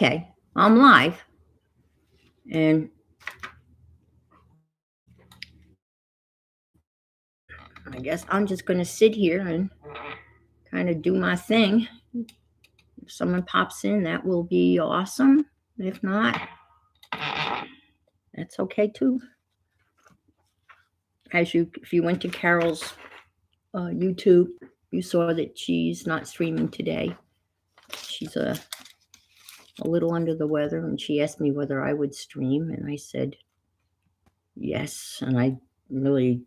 Okay, I'm live, and I guess I'm just going to sit here and kind of do my thing. If someone pops in, that will be awesome. If not, that's okay too. If you went to Carol's YouTube, you saw that she's not streaming today. She's a little under the weather, and she asked me whether I would stream, and I said yes. And I really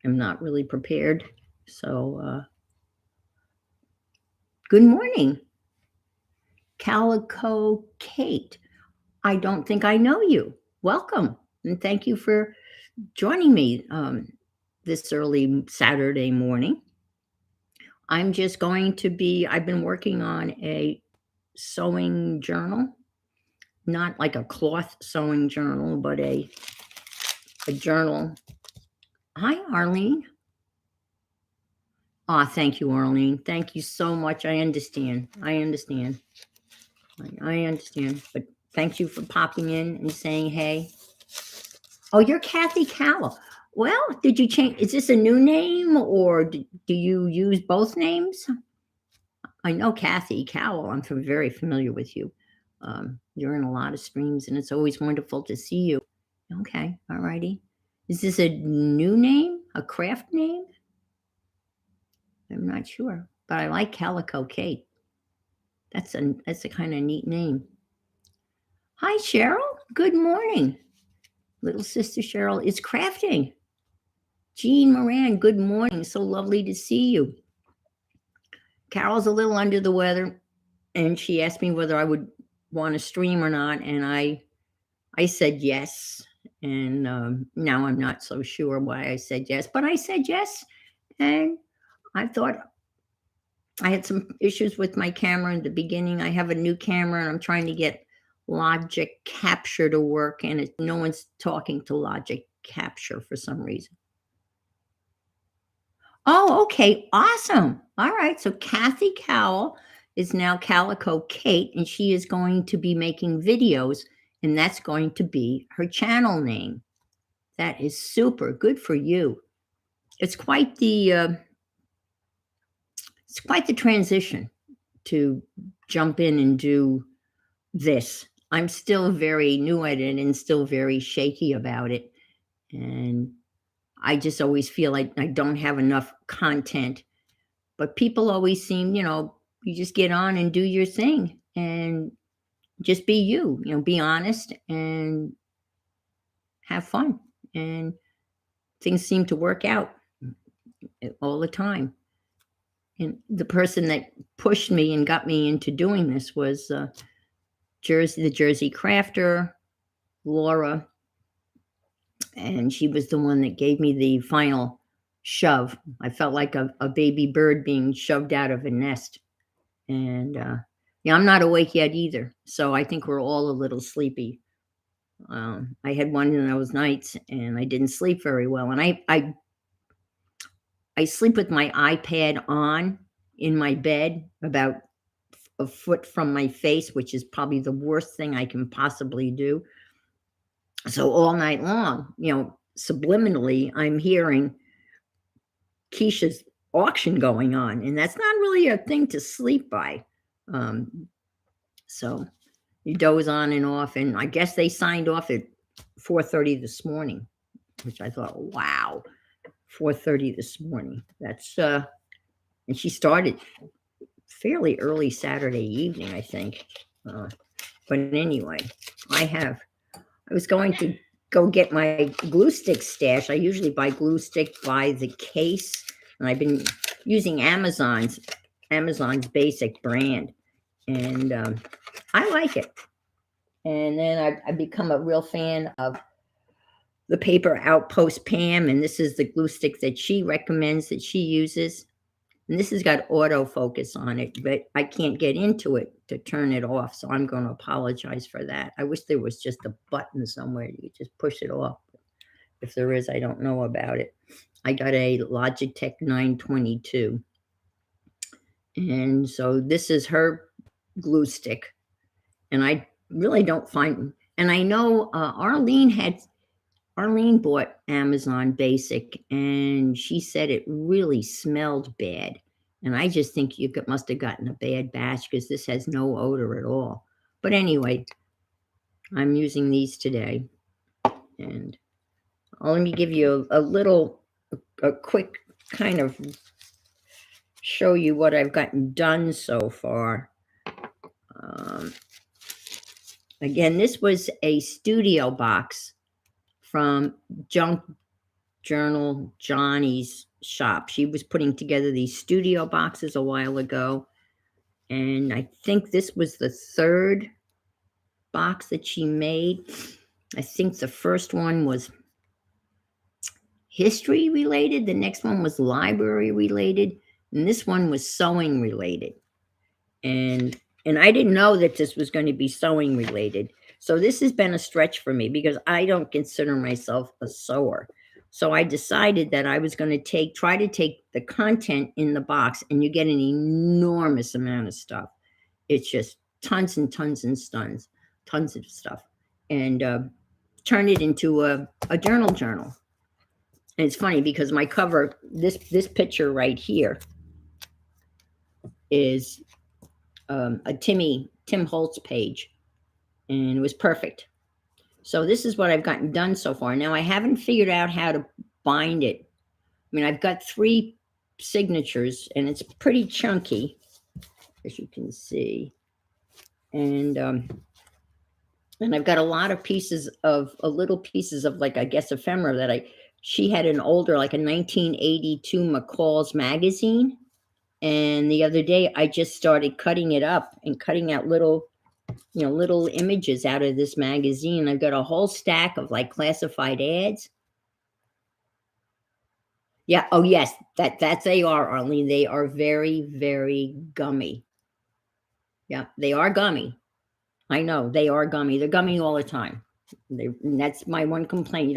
am not really prepared. So, good morning, Calico Kate. I don't think I know you. Welcome, and thank you for joining me this early Saturday morning. I've been working on a sewing journal, not like a cloth sewing journal, but a journal. Hi, Arlene. Thank you, Arlene. Thank you so much. I understand. I understand. But thank you for popping in and saying hey. Oh, you're Kathy Cowell. Well, did you change? Is this a new name, or do you use both names? I know Kathy Cowell. I'm very familiar with you. You're in a lot of streams, and it's always wonderful to see you. Okay, all righty. Is this a new name, a craft name? I'm not sure, but I like Calico Kate. That's a kind of neat name. Hi, Cheryl. Good morning. Little sister Cheryl is crafting. Jean Moran, good morning. So lovely to see you. Carol's a little under the weather, and she asked me whether I would want to stream or not, and I said yes. And now I'm not so sure why I said yes, but I said yes, and I thought I had some issues with my camera in the beginning. I have a new camera, and I'm trying to get Logic Capture to work, and no one's talking to Logic Capture for some reason. Oh, okay. Awesome. All right. So Kathy Cowell is now Calico Kate, and she is going to be making videos, and that's going to be her channel name. That is super good for you. It's quite the transition to jump in and do this. I'm still very new at it and still very shaky about it. And I just always feel like I don't have enough content. But people always seem, you just get on and do your thing and just be you, be honest and have fun. And things seem to work out all the time. And the person that pushed me and got me into doing this was the Jersey Crafter, Laura. And she was the one that gave me the final shove. I felt like a baby bird being shoved out of a nest. And I'm not awake yet either. So I think we're all a little sleepy. I had one of those nights and I didn't sleep very well. And I sleep with my iPad on in my bed about a foot from my face, which is probably the worst thing I can possibly do. So all night long, subliminally, I'm hearing Keisha's auction going on, and that's not really a thing to sleep by. So you doze on and off, and I guess they signed off at 4:30 this morning, which I thought, wow, 4:30 this morning. That's and she started fairly early Saturday evening, I think. But anyway, I was going to go get my glue stick stash. I usually buy glue stick by the case, and I've been using Amazon's basic brand, and I like it. And then I've become a real fan of the Paper Outpost Pam, and this is the glue stick that she recommends that she uses. And this has got autofocus on it, but I can't get into it to turn it off, so I'm going to apologize for that. I wish there was just a button somewhere you could just push it off. If there is, I don't know about it. I got a Logitech 922. And so this is her glue stick. And I really don't find, and I know Arlene bought Amazon Basic, and she said it really smelled bad. And I just think must have gotten a bad batch because this has no odor at all. But anyway, I'm using these today. And let me give you a quick kind of show you what I've gotten done so far. Again, this was a studio box from Junk Journal Johnny's shop. She was putting together these studio boxes a while ago. And I think this was the third box that she made. I think the first one was history related. The next one was library related. And this one was sewing related. And I didn't know that this was going to be sewing related. So this has been a stretch for me because I don't consider myself a sewer. So I decided that I was going to try to take the content in the box, and you get an enormous amount of stuff. It's just tons and tons and tons of stuff, and turn it into a journal. And it's funny because my cover, this picture right here, is a Tim Holtz page, and it was perfect. So this is what I've gotten done so far. Now I haven't figured out how to bind it. I mean, I've got 3 signatures, and it's pretty chunky, as you can see. And I've got a lot of little pieces of, like, I guess, ephemera that she had an older, like a 1982 McCall's magazine. And the other day I just started cutting it up and cutting out little images out of this magazine. I've got a whole stack of, like, classified ads. Yeah. Oh, yes. That's they are, Arlene. They are very, very gummy. Yeah, they are gummy. I know they are gummy. They're gummy all the time. That's my one complaint.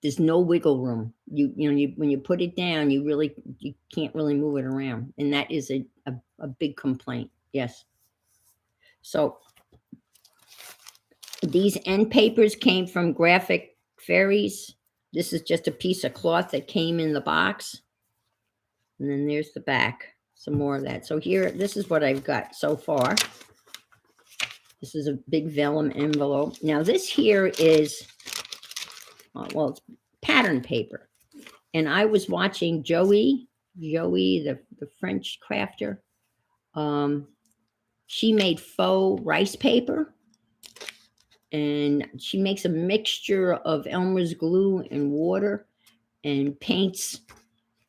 There's no wiggle room. When you put it down, you can't really move it around. And that is a big complaint. Yes. So these end papers came from Graphic Fairies. This is just a piece of cloth that came in the box. And then there's the back, some more of that. So here, this is what I've got so far. This is a big vellum envelope. Now this here is, it's pattern paper. And I was watching Joey, the French crafter. She made faux rice paper. And she makes a mixture of Elmer's glue and water and paints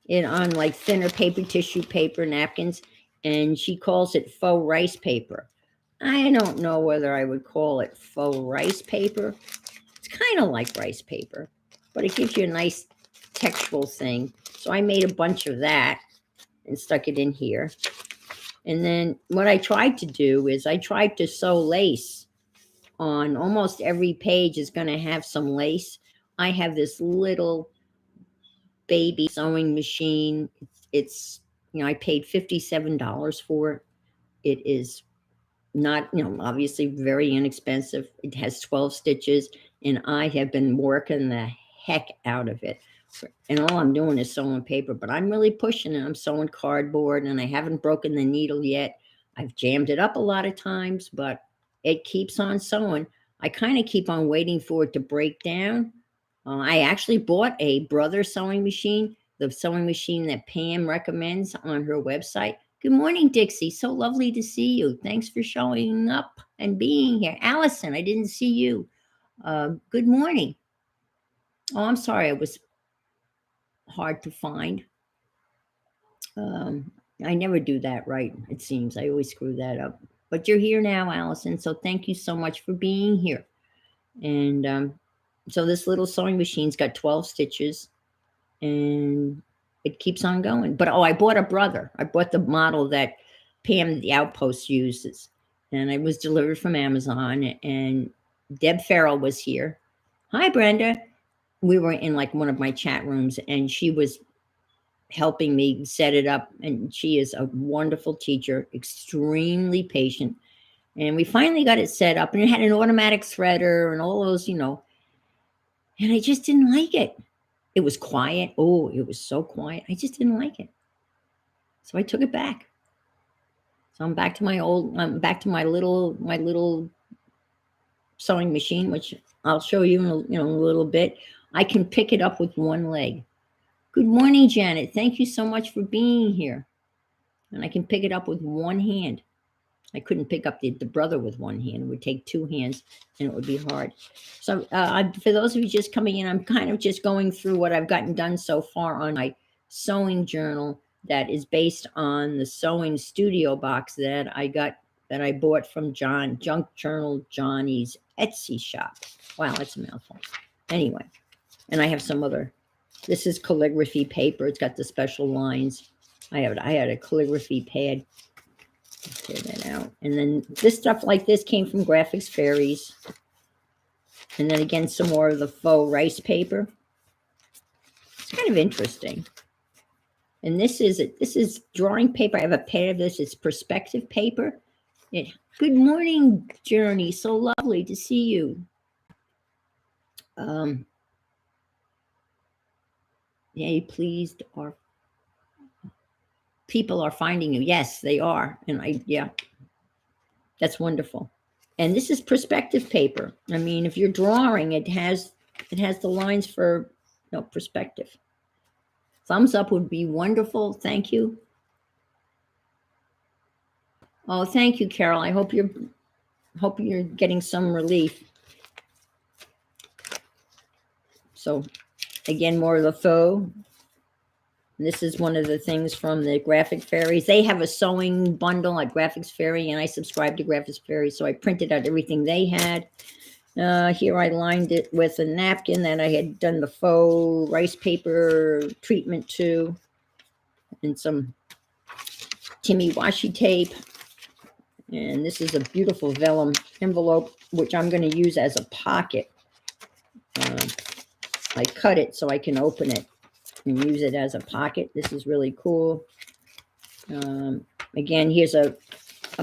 it on, like, thinner paper, tissue paper, napkins. And she calls it faux rice paper. I don't know whether I would call it faux rice paper. It's kind of like rice paper, but it gives you a nice textural thing. So I made a bunch of that and stuck it in here. And then what I tried to do is I tried to sew lace. On almost every page is going to have some lace. I have this little baby sewing machine. It's I paid $57 for it. It is not, obviously very inexpensive. It has 12 stitches, and I have been working the heck out of it. And all I'm doing is sewing paper, but I'm really pushing it. I'm sewing cardboard, and I haven't broken the needle yet. I've jammed it up a lot of times, but it keeps on sewing. I kind of keep on waiting for it to break down. I actually bought a Brother sewing machine, the sewing machine that Pam recommends on her website. Good morning, Dixie. So lovely to see you. Thanks for showing up and being here. Allison, I didn't see you. Good morning. Oh, I'm sorry. It was hard to find. I never do that right, it seems. I always screw that up. But you're here now, Allison, so thank you so much for being here. And so this little sewing machine's got 12 stitches, and it keeps on going. But I bought a Brother. I bought the model that Pam the Outpost uses, and it was delivered from Amazon. And Deb Farrell was here. Hi, Brenda. We were in, like, one of my chat rooms, and she was helping me set it up. And she is a wonderful teacher, extremely patient. And we finally got it set up, and it had an automatic threader and all those, and I just didn't like it. It was quiet. Oh, it was so quiet. I just didn't like it. So I took it back. So I'm back to my little sewing machine, which I'll show you in a little bit. I can pick it up with one leg. Good morning, Janet. Thank you so much for being here. And I can pick it up with one hand. I couldn't pick up the brother with one hand. It would take two hands, and it would be hard. So for those of you just coming in, I'm kind of just going through what I've gotten done so far on my sewing journal that is based on the sewing studio box that I bought from Junk Journal Johnny's Etsy shop. Wow, that's a mouthful. Anyway, and I have some other. This is calligraphy paper. It's got the special lines. I had a calligraphy pad. Tear that out. And then this stuff like this came from Graphics Fairies. And then again, some more of the faux rice paper. It's kind of interesting. And this is drawing paper. I have a pair of this. It's perspective paper. Good morning, Journey. So lovely to see you. Yay, pleased or people are finding you. Yes, they are. And that's wonderful. And this is perspective paper. I mean, if you're drawing, it has the lines for perspective. Thumbs up would be wonderful. Thank you. Oh, thank you, Carol. I hope you're getting some relief. So again, more of the faux. This is one of the things from the Graphic Fairies. They have a sewing bundle at Graphics Fairy, and I subscribe to Graphics Fairy, so I printed out everything they had. Here I lined it with a napkin that I had done the faux rice paper treatment to, and some Timmy washi tape. And this is a beautiful vellum envelope, which I'm going to use as a pocket. I cut it so I can open it and use it as a pocket. This is really cool. Again, here's a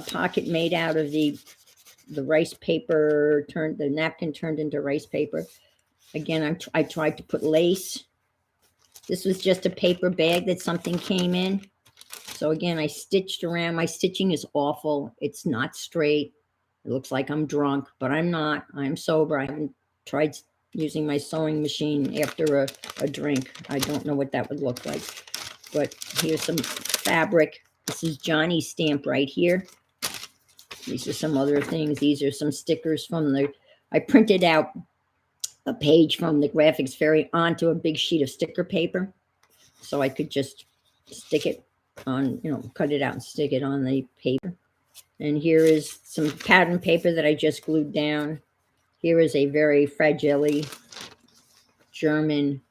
pocket made out of the rice paper, the napkin turned into rice paper. Again, I tried to put lace. This was just a paper bag that something came in. So again, I stitched around. My stitching is awful. It's not straight. It looks like I'm drunk, but I'm not. I'm sober. I haven't tried using my sewing machine after a drink. I don't know what that would look like. But here's some fabric. This is Johnny's stamp right here. These are some other things. These are some stickers from I printed out a page from the Graphics Fairy onto a big sheet of sticker paper. So I could just stick it on, cut it out and stick it on the paper. And here is some pattern paper that I just glued down. Here is a very fragile German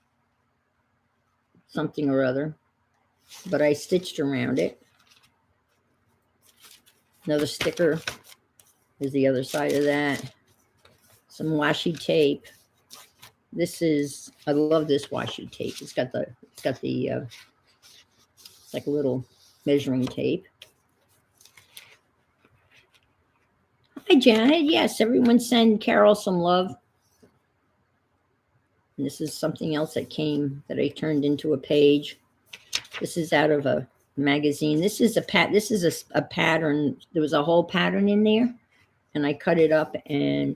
something or other, but I stitched around it. Another sticker is the other side of that. Some washi tape. I love this washi tape. It's got the it's like a little measuring tape. Hi, Janet. Yes, everyone send Carol some love. And this is something else that I turned into a page. This is out of a magazine. This is a pattern. There was a whole pattern in there, and I cut it up and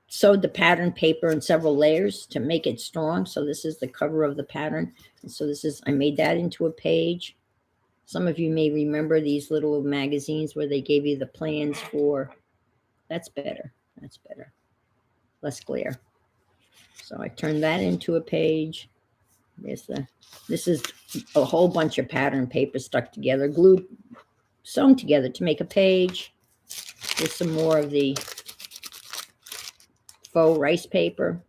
sewed the pattern paper in several layers to make it strong. So this is the cover of the pattern. And so I made that into a page. Some of you may remember these little magazines where they gave you the plans for. That's better. Less glare. So I turned that into a page. This is a whole bunch of pattern paper stuck together, sewn together to make a page. There's some more of the faux rice paper,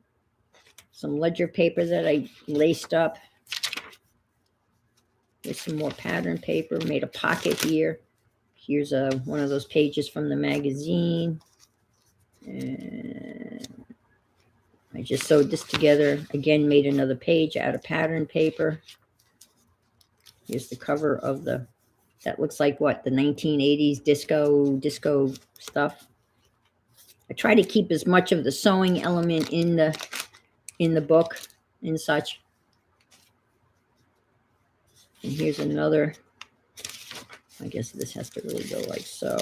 some ledger paper that I laced up. There's some more pattern paper, made a pocket here. Here's one of those pages from the magazine. And I just sewed this together. Again, made another page out of pattern paper. Here's the cover of the That looks like what, the 1980s disco stuff. I try to keep as much of the sewing element in the book and such. And here's another. I guess this has to really go like so.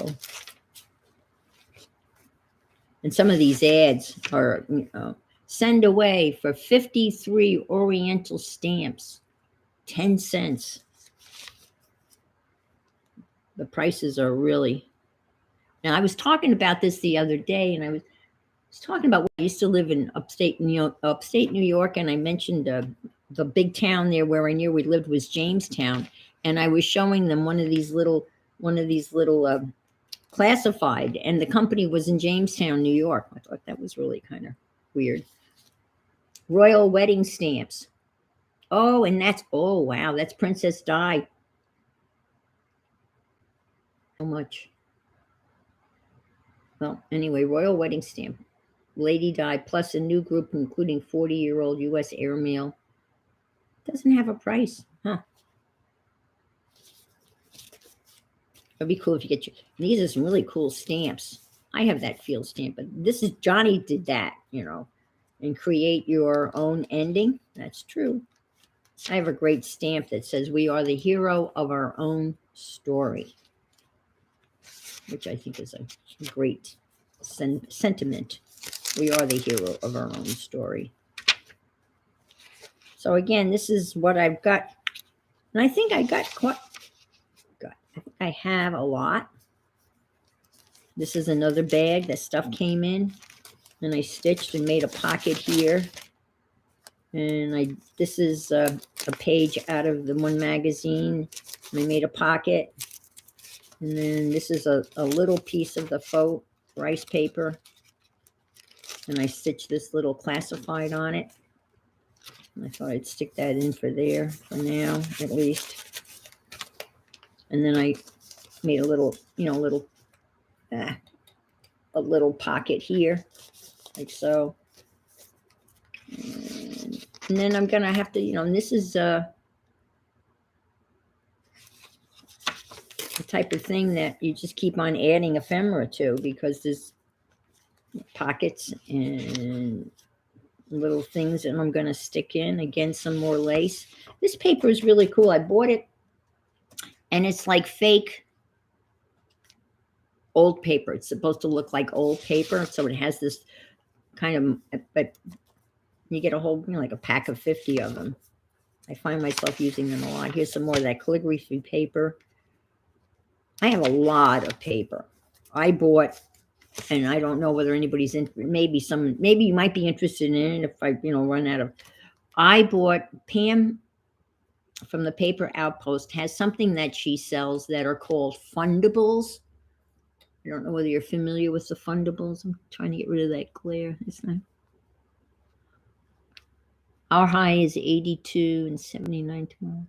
And some of these ads are, send away for 53 Oriental stamps, 10 cents. The prices are really. Now, I was talking about this the other day, and I was talking about, I used to live in upstate New York, and I mentioned the big town there where I knew we lived was Jamestown, and I was showing them one of these little classified, and the company was in Jamestown, New York. I thought that was really kind of weird. Royal wedding stamps. Oh, and that's, oh wow, that's Princess Di. How much? Well, anyway, royal wedding stamp. Lady Di plus a new group including 40-year-old U.S. airmail. Doesn't have a price, huh? It'd be cool if you get your, these are some really cool stamps. I have that field stamp, but this is, Johnny did that, and create your own ending. That's true. I have a great stamp that says we are the hero of our own story, which I think is a great sentiment. We are the hero of our own story. So again, this is what I've got. And I think I I have a lot. This is another bag that stuff came in, and I stitched and made a pocket here. And this is a page out of the one magazine. And I made a pocket. And then this is a little piece of the faux rice paper. And I stitched this little classified on it. And I thought I'd stick that in for there for now, at least. And then I made a little, a little pocket here, like so. And then I'm going to have to, and this is the type of thing that you just keep on adding ephemera to, because there's pockets and little things that I'm going to stick in. Again, some more lace. This paper is really cool. I bought it, and it's like fake old paper. It's supposed to look like old paper, so it has this kind of, but you get a whole, like a pack of 50 of them. I find myself using them a lot. Here's some more of that calligraphy paper. I have a lot of paper. I bought, and I don't know whether anybody's in, maybe you might be interested in it if I, run out of. I bought, Pam from the Paper Outpost has something that she sells that are called fundables. I don't know whether you're familiar with the fundables. I'm trying to get rid of that glare. It's not. Our high is 82 and 79 tomorrow.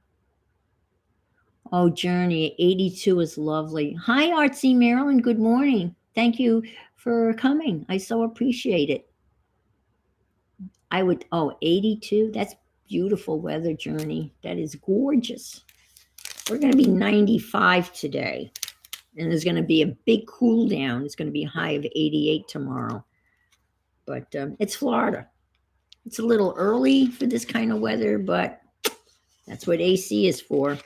Oh, Journey, 82 is lovely. Hi, Artsy Marilyn. Good morning. Thank you for coming. I so appreciate it. 82. That's beautiful weather, Journey. That is gorgeous. We're going to be 95 today. And there's going to be a big cool down. It's going to be a high of 88 tomorrow. But it's Florida. It's a little early for this kind of weather, but that's what AC is for.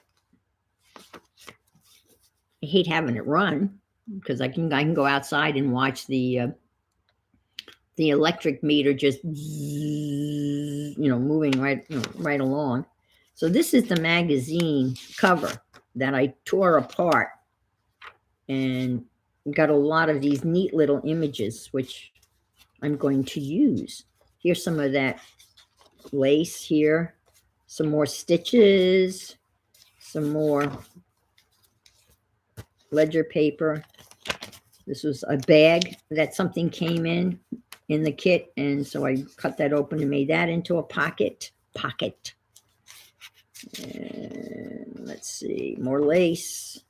I hate having it run because I can go outside and watch the electric meter just moving right along. So this is the magazine cover that I tore apart and got a lot of these neat little images, which I'm going to use. Here's some of that lace here, some more stitches, some more ledger paper. This was a bag that something came in the kit, and so I cut that open and made that into a pocket. And let's see, more lace,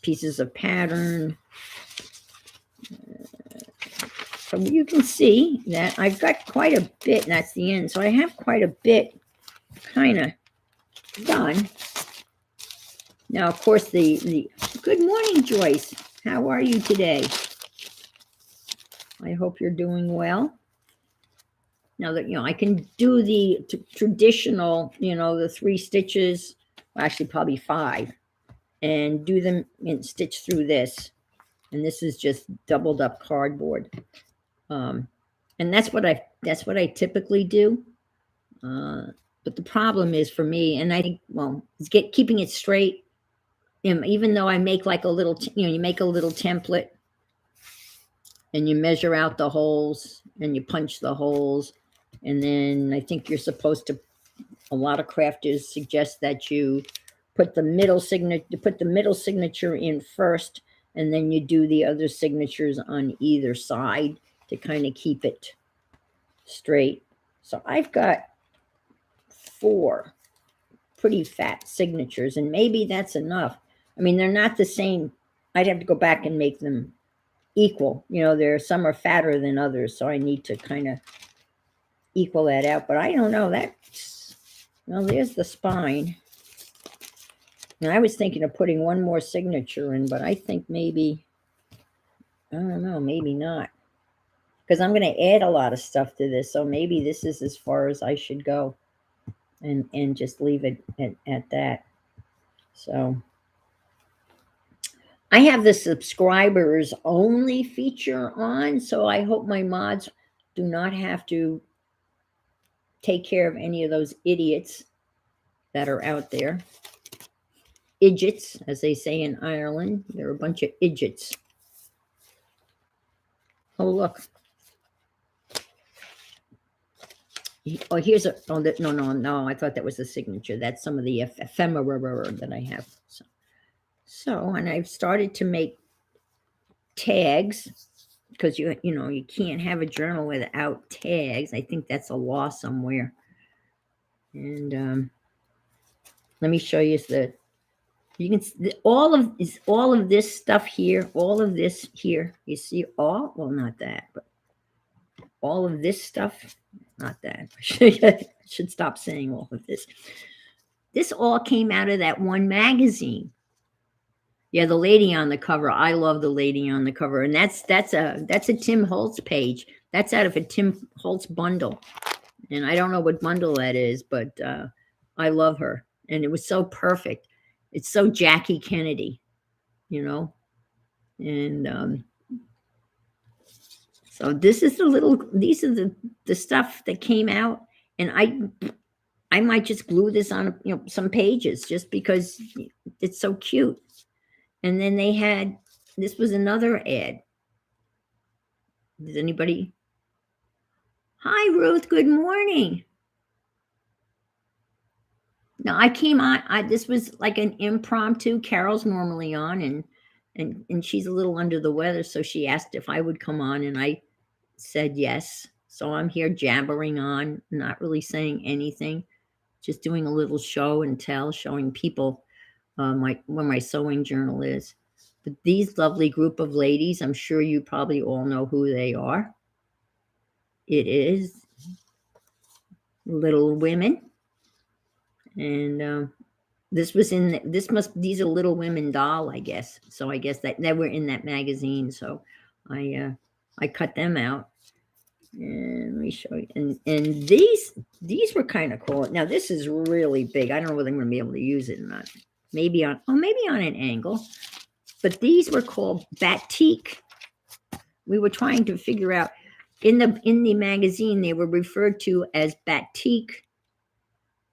pieces of pattern. So you can see that I've got quite a bit, and that's the end. So I have quite a bit kind of done. Now, of course, the Good morning, Joyce. How are you today? I hope you're doing well. Now that, I can do the traditional, the 3 stitches, well, actually probably 5, and do them and stitch through this. And this is just doubled up cardboard. And that's what I typically do. But the problem is for me, and I think, well, it's keeping it straight. Even though I make like a little, you make a little template and you measure out the holes and you punch the holes. And then I think you're supposed to, a lot of crafters suggest that you put the middle signature in first, and then you do the other signatures on either side to kind of keep it straight. So I've got 4 pretty fat signatures, and maybe that's enough. I mean, they're not the same. I'd have to go back and make them equal. Some are fatter than others, so I need to kind of equal that out. But I don't know. There's the spine. And I was thinking of putting one more signature in, but I think maybe, I don't know, maybe not. Because I'm going to add a lot of stuff to this, so maybe this is as far as I should go. And just leave it at that. So I have the subscribers only feature on, so I hope my mods do not have to take care of any of those idiots that are out there. Idiots, as they say in Ireland. They're a bunch of idiots. Oh, look. Oh, here's a, oh, no, I thought that was the signature. That's some of the ephemera that I have. So, and I've started to make tags, because you can't have a journal without tags. I think that's a law somewhere. And let me show you you can all of this stuff here, all of this here. You see all, well, not that, but all of this stuff, not that. I should stop saying all of this. This all came out of that one magazine. Yeah, the lady on the cover. I love the lady on the cover, and that's a Tim Holtz page. That's out of a Tim Holtz bundle, and I don't know what bundle that is, but I love her, and it was so perfect. It's so Jackie Kennedy, and so this is these are the stuff that came out, and I might just glue this on some pages just because it's so cute. And then they had, this was another ad. Does anybody? Hi, Ruth. Good morning. Now I came on. This was like an impromptu. Carol's normally on, and she's a little under the weather, so she asked if I would come on, and I said yes. So I'm here jabbering on, not really saying anything, just doing a little show and tell, showing people where my sewing journal is. But these lovely group of ladies, I'm sure you probably all know who they are. It is Little Women. And this was these are Little Women doll, I guess. So I guess that were in that magazine. So I cut them out. And let me show you. And these were kind of cool. Now this is really big. I don't know whether I'm going to be able to use it or not. Maybe on an angle. But these were called batik. We were trying to figure out, in the magazine, they were referred to as batik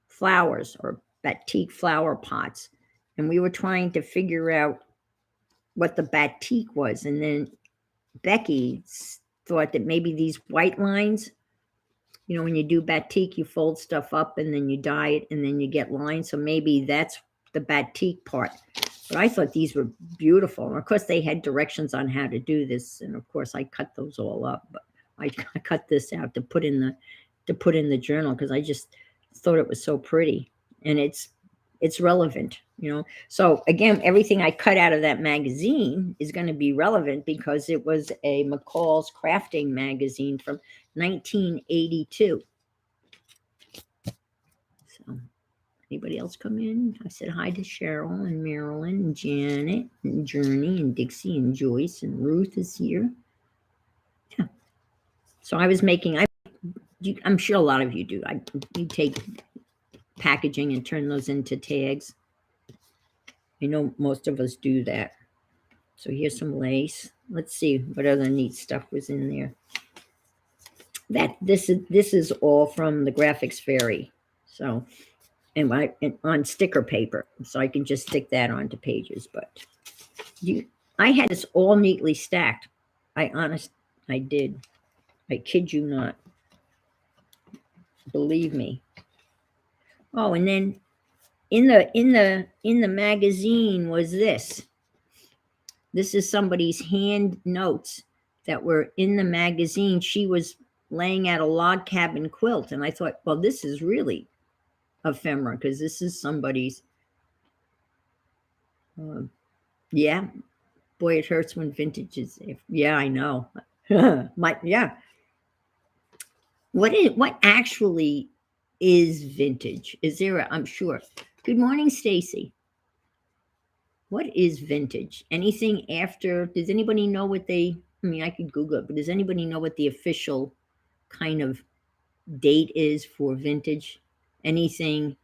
flowers or batik flower pots. And we were trying to figure out what the batik was. And then Becky thought that maybe these white lines, when you do batik, you fold stuff up and then you dye it and then you get lines. So maybe that's the batik part. But I thought these were beautiful. And of course, they had directions on how to do this. And of course, I cut those all up. But I cut this out to put in the journal because I just thought it was so pretty. And it's relevant, So again, everything I cut out of that magazine is going to be relevant because it was a McCall's Crafting magazine from 1982. So Anybody else come in? I said hi to Cheryl and Marilyn and Janet and Journey and Dixie and Joyce and Ruth is here. Yeah. So I was making, I'm sure a lot of you do. You take packaging and turn those into tags. I know most of us do that. So here's some lace. Let's see what other neat stuff was in there. This is all from the Graphics Fairy. So, and on sticker paper, so I can just stick that onto pages. But I had this all neatly stacked. I did. I kid you not. Believe me. Oh, and then in the magazine was this. This is somebody's hand notes that were in the magazine. She was laying out a log cabin quilt, and I thought, well, this is really ephemera because this is somebody's. Yeah, boy, it hurts when vintage is. Yeah, I know. Yeah. What actually is vintage? Is there I'm sure. Good morning, Stacy. What is vintage? Anything after? Does anybody know what they? I mean, I could Google it, but does anybody know what the official kind of date is for vintage? Anything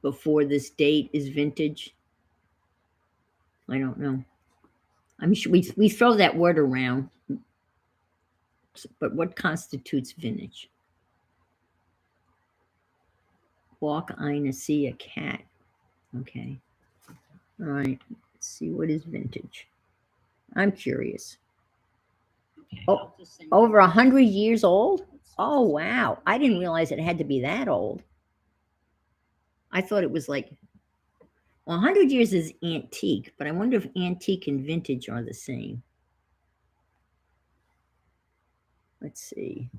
before this date is vintage? I don't know. I'm sure we throw that word around, but what constitutes vintage? Walk, I see a cat. Okay. All right. Let's see, what is vintage? I'm curious. Oh, over 100 years old? Oh, wow. I didn't realize it had to be that old. I thought it was like, well, 100 years is antique, but I wonder if antique and vintage are the same. Let's see.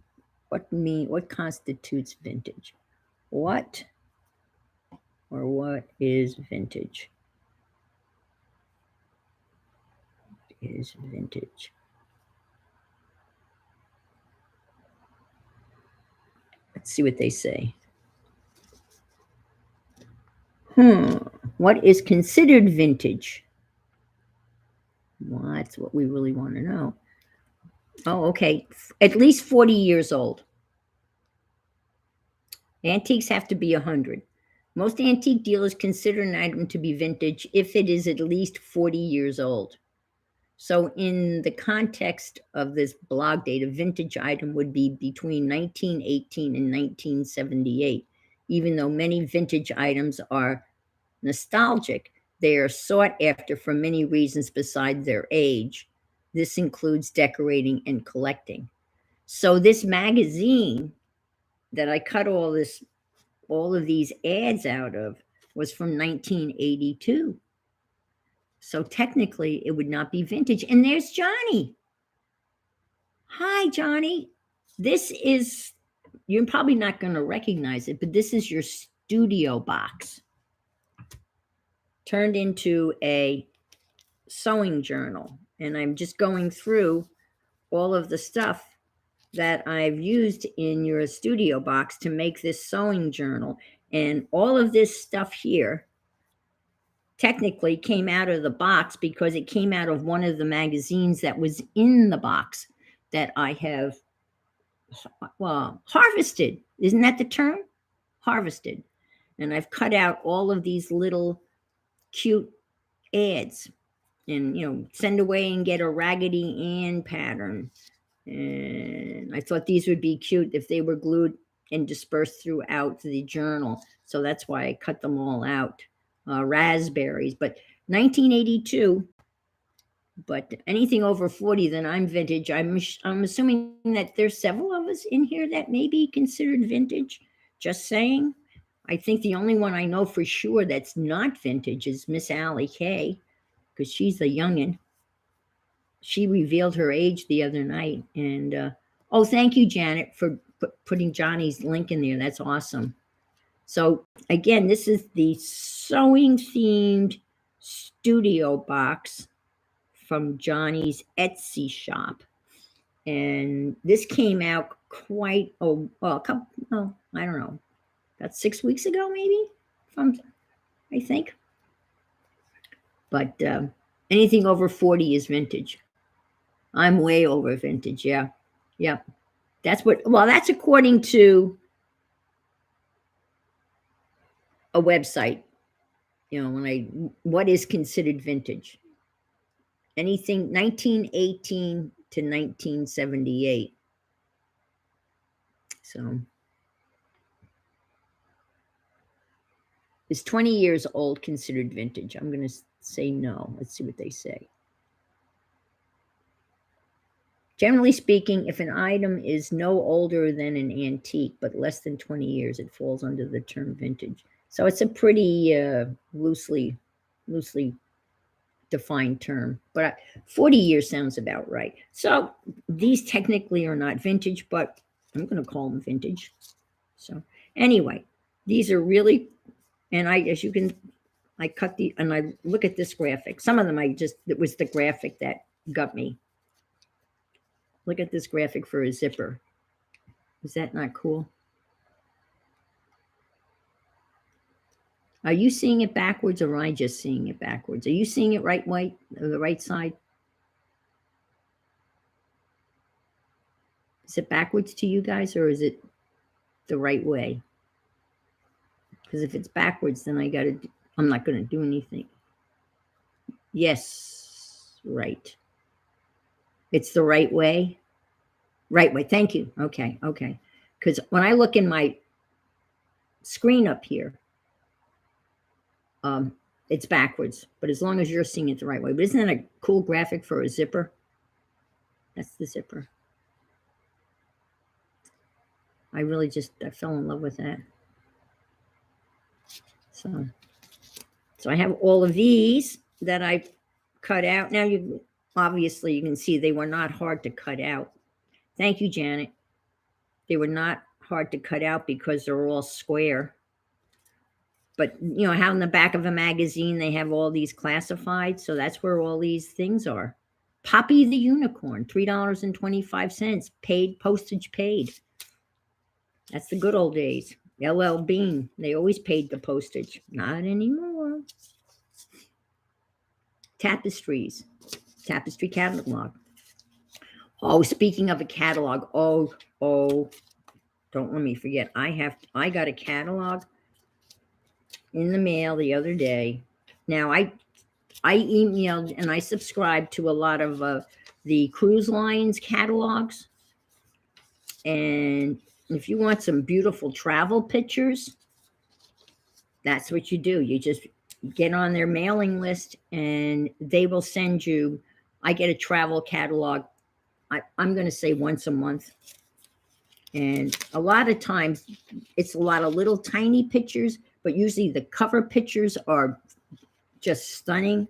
What constitutes vintage? What is vintage? Is vintage? Let's see what they say. What is considered vintage? Well, that's what we really want to know. Oh, okay. At least 40 years old. Antiques have to be 100. Most antique dealers consider an item to be vintage if it is at least 40 years old. So in the context of this blog date, a vintage item would be between 1918 and 1978. Even though many vintage items are nostalgic, they are sought after for many reasons besides their age. This includes decorating and collecting. So this magazine that I cut all of these ads out of was from 1982. So technically it would not be vintage. And there's Johnny. Hi, Johnny. This is, you're probably not going to recognize it, but this is your studio box turned into a sewing journal. And I'm just going through all of the stuff that I've used in your studio box to make this sewing journal. And all of this stuff here technically came out of the box because it came out of one of the magazines that was in the box that I have, well, harvested. Isn't that the term? Harvested. And I've cut out all of these little cute ads and, send away and get a Raggedy Ann pattern. And I thought these would be cute if they were glued and dispersed throughout the journal. So that's why I cut them all out. Raspberries, but 1982. But anything over 40, then I'm vintage. I'm assuming that there's several of us in here that may be considered vintage. Just saying. I think the only one I know for sure that's not vintage is Miss Allie Kay, because she's a youngin'. She revealed her age the other night. And, oh, thank you, Janet, for putting Johnny's link in there. That's awesome. So again, this is the sewing themed studio box from Johnny's Etsy shop. And this came out quite, I don't know, about 6 weeks ago, maybe. I think. But anything over 40 is vintage. I'm way over vintage. Yeah, yeah. That's according to a website. What is considered vintage? Anything 1918 to 1978. So is 20 years old considered vintage? I'm going to say no. Let's see what they say. Generally speaking, if an item is no older than an antique, but less than 20 years, it falls under the term vintage. So it's a pretty loosely defined term, but 40 years sounds about right. So these technically are not vintage, but I'm going to call them vintage. So anyway, these are really, and I cut and I look at this graphic. Some of them it was the graphic that got me. Look at this graphic for a zipper. Is that not cool? Are you seeing it backwards or am I just seeing it backwards? Are you seeing it right way, the right side? Is it backwards to you guys or is it the right way? Because if it's backwards, then I'm not going to do anything. Yes, right. It's the right way? Right way. Thank you. Okay. Because when I look in my screen up here, it's backwards. But as long as you're seeing it the right way. But isn't that a cool graphic for a zipper? That's the zipper. I fell in love with that. So I have all of these that I cut out. Now obviously you can see they were not hard to cut out. Thank you, Janet. They were not hard to cut out because they're all square. But how in the back of a magazine they have all these classified, so that's where all these things are. Poppy the Unicorn, $3.25, paid postage paid. That's the good old days. LL Bean, they always paid the postage. Not anymore. Tapestries, tapestry catalog. Oh, speaking of a catalog, oh, don't let me forget. I got a catalog in the mail the other day. Now I emailed and I subscribed to a lot of the cruise lines catalogs. And if you want some beautiful travel pictures, that's what you do. You just get on their mailing list and they will send you. I get a travel catalog. I'm going to say once a month. And a lot of times it's a lot of little tiny pictures, but usually the cover pictures are just stunning.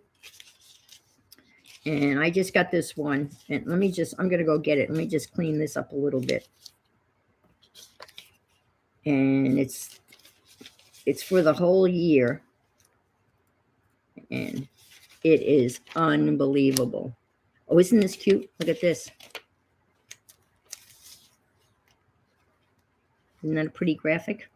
And I just got this one. And I'm going to go get it. Let me just clean this up a little bit. And it's for the whole year. And it is unbelievable. Oh, isn't this cute? Look at this. Isn't that a pretty graphic?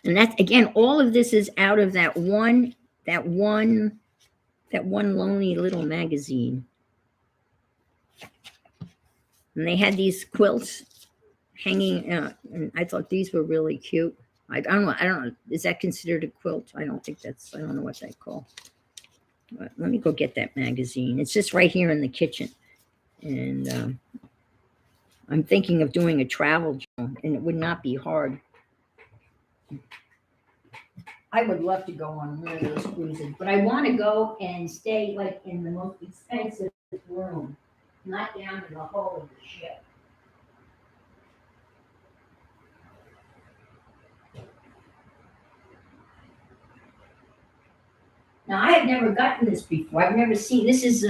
And that's, again, all of this is out of that one lonely little magazine. And they had these quilts hanging, and I thought these were really cute. I don't know. Is that considered a quilt? I don't know what they call. But let me go get that magazine. It's just right here in the kitchen. And I'm thinking of doing a travel journal, and it would not be hard. I would love to go on one of those cruises, but I want to go and stay like in the most expensive room, not down in the hull of the ship. Now, I have never gotten this before. I've never seen, this is,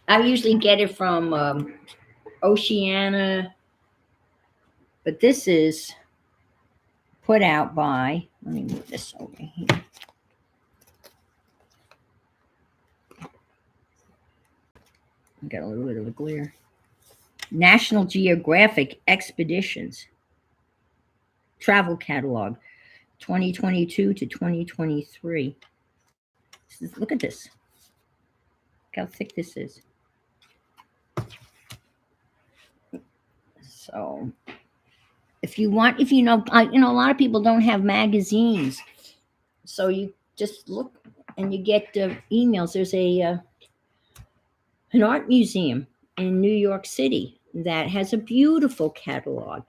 I usually get it from Oceania, but this is put out by, let me move this over here. I got a little bit of a glare. National Geographic Expeditions Travel Catalog 2022 to 2023. Look at this. Look how thick this is. So if you want, if you know, a lot of people don't have magazines. So you just look and you get emails. There's an art museum in New York City that has a beautiful catalog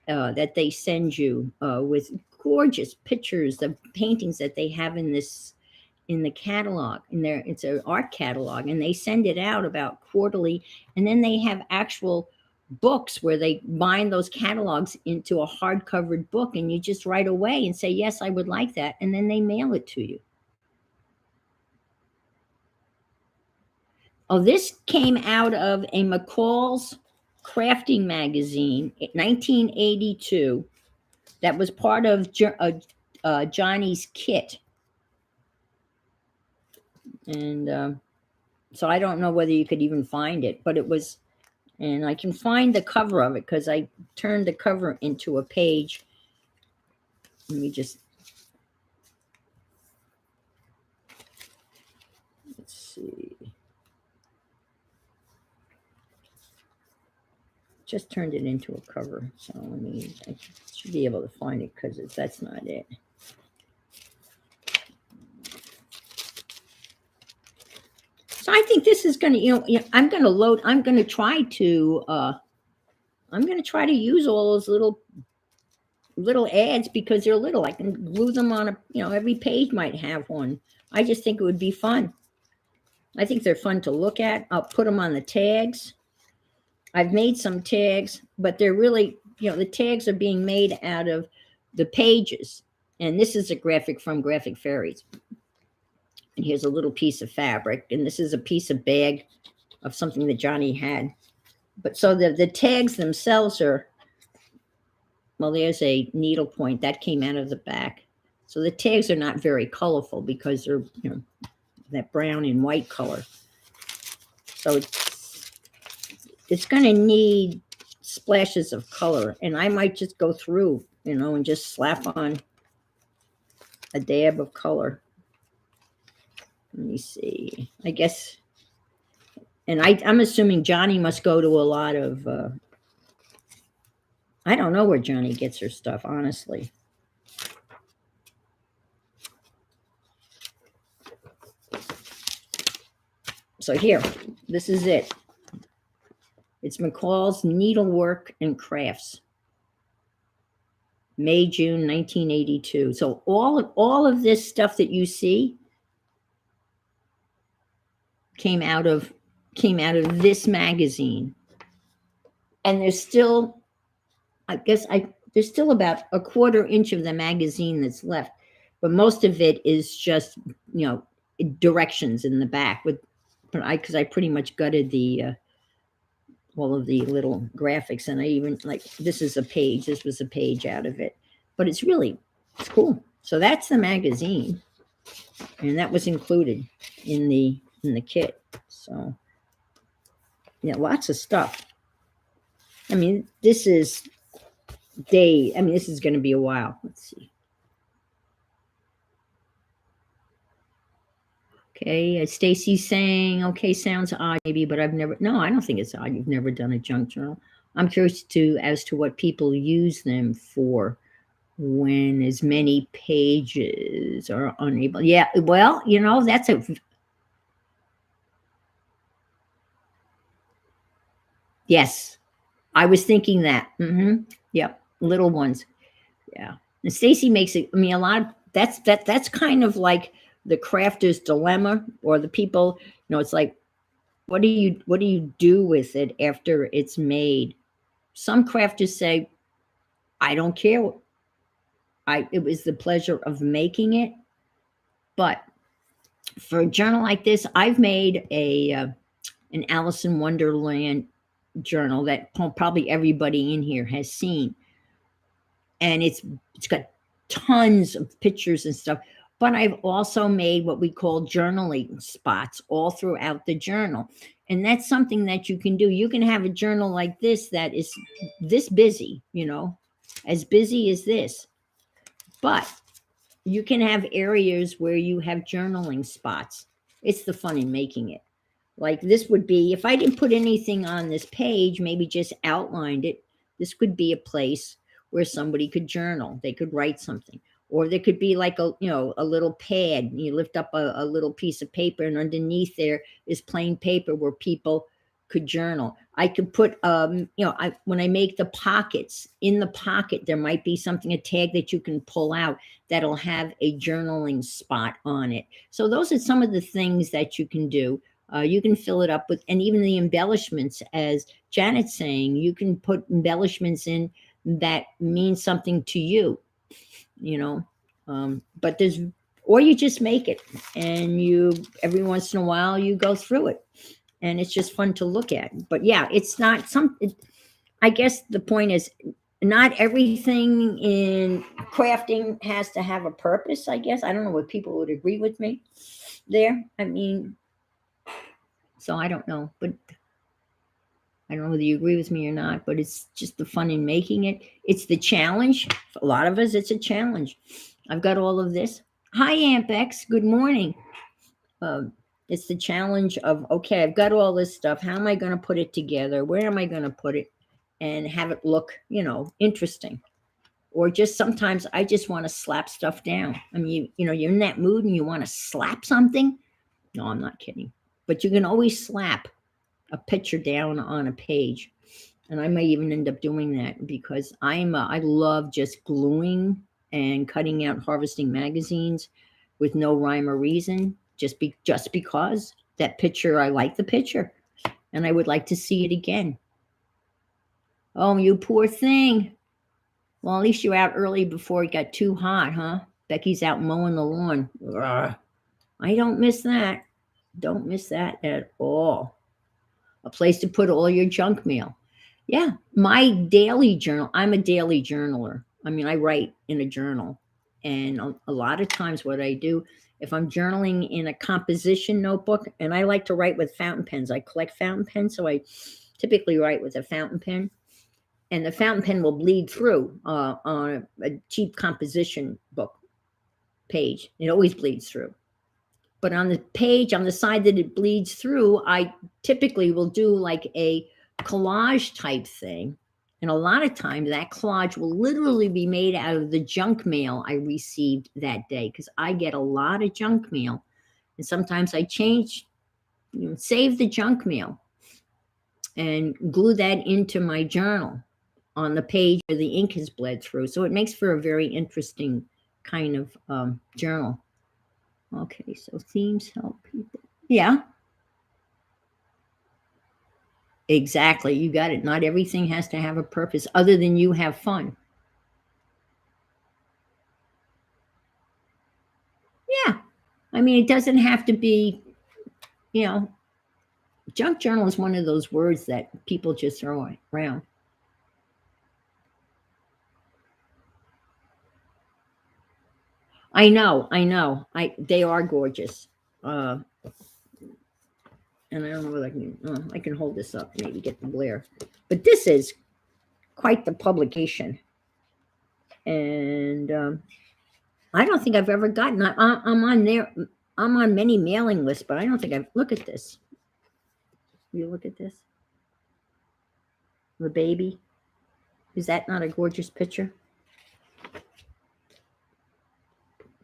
that they send you with gorgeous pictures of paintings that they have in the catalog. It's an art catalog, and they send it out about quarterly. And then they have actual books where they bind those catalogs into a hard-covered book, and you just write away and say, yes, I would like that, and then they mail it to you. Oh, this came out of a McCall's Crafting magazine, 1982. That was part of Johnny's kit. And so I don't know whether you could even find it, but it was, and I can find the cover of it because I turned the cover into a page. Let me just, let's see. Just turned it into a cover. So I should be able to find it because that's not it. So I think this is going to, I'm going to try to use all those little ads because they're little. I can glue them on every page might have one. I just think it would be fun. I think they're fun to look at. I'll put them on the tags. I've made some tags, but they're really, the tags are being made out of the pages. And this is a graphic from Graphic Fairies. And here's a little piece of fabric. And this is a piece of bag of something that Johnny had. But so the tags themselves are, well, there's a needle point that came out of the back. So the tags are not very colorful because they're, that brown and white color. So it's going to need splashes of color. And I might just go through, and just slap on a dab of color. Let me see. I guess, and I'm assuming Johnny must go to a lot of, I don't know where Johnny gets her stuff, honestly. So here, this is it. It's McCall's Needlework and Crafts. May, June, 1982. So all of this stuff that you see came out of this magazine. And there's still, there's still about a 1/4 inch of the magazine that's left, but most of it is just, directions in the back because I pretty much gutted all of the little graphics, and I even this is a page. This was a page out of it, but it's cool. So that's the magazine, and that was included in the kit. So yeah, lots of stuff. I mean, this is this is going to be a while. Let's see. Okay, Stacy's saying, okay, sounds odd maybe, but I don't think it's odd. You've never done a junk journal. I'm curious as to what people use them for when as many pages are unable. Yeah, well, that's yes, I was thinking that. Yep, little ones. Yeah, and Stacy makes it. I mean, a lot of that's kind of like the crafter's dilemma, or the people. It's like, what do you do with it after it's made? Some crafters say, I don't care. It was the pleasure of making it. But for a journal like this, I've made an Alice in Wonderland journal that probably everybody in here has seen. And it's got tons of pictures and stuff. But I've also made what we call journaling spots all throughout the journal. And that's something that you can do. You can have a journal like this that is this busy, as busy as this. But you can have areas where you have journaling spots. It's the fun in making it. Like this would be, if I didn't put anything on this page, maybe just outlined it, this could be a place where somebody could journal. They could write something. Or there could be like a little pad. You lift up a little piece of paper, and underneath there is plain paper where people could journal. I could put, when I make the pockets, in the pocket, there might be something, a tag that you can pull out that'll have a journaling spot on it. So those are some of the things that you can do. You can fill it up with, and even the embellishments, as Janet's saying, you can put embellishments in that mean something to you, but or you just make it, and every once in a while you go through it, and it's just fun to look at. But yeah, it's not I guess the point is, not everything in crafting has to have a purpose, I guess. I don't know what people would agree with me there. I mean, so I don't know, but I don't know whether you agree with me or not, but it's just the fun in making it. It's the challenge. For a lot of us, it's a challenge. I've got all of this. Hi, Ampex. Good morning. It's the challenge of, okay, I've got all this stuff. How am I going to put it together? Where am I going to put it and have it look, interesting? Or just sometimes I just want to slap stuff down. I mean, you're in that mood and you want to slap something. No, I'm not kidding. But you can always slap a picture down on a page. And I may even end up doing that because I love just gluing and cutting out Harvesting magazines with no rhyme or reason, just because that picture, I like the picture and I would like to see it again. Oh, you poor thing. Well, at least you're out early before it got too hot, huh? Becky's out mowing the lawn. Ugh. I don't miss that. Don't miss that at all. A place to put all your junk mail. Yeah, my daily journal. I'm a daily journaler. I mean, I write in a journal. And a lot of times what I do, if I'm journaling in a composition notebook, and I like to write with fountain pens. I collect fountain pens, so I typically write with a fountain pen. And the fountain pen will bleed through on a cheap composition book page. It always bleeds through. But on the page, on the side that it bleeds through, I typically will do like a collage type thing. And a lot of times that collage will literally be made out of the junk mail I received that day, because I get a lot of junk mail. And sometimes I save the junk mail and glue that into my journal on the page where the ink has bled through. So it makes for a very interesting kind of journal. Okay, so themes help people. Yeah. Exactly. You got it. Not everything has to have a purpose other than you have fun. Yeah. I mean, it doesn't have to be, junk journal is one of those words that people just throw around. I know. They are gorgeous. And I don't know whether I can hold this up, maybe get the glare. But this is quite the publication. And I don't think I've ever gotten, I'm on there. I'm on many mailing lists, but I don't think look at this. You look at this. The baby. Is that not a gorgeous picture?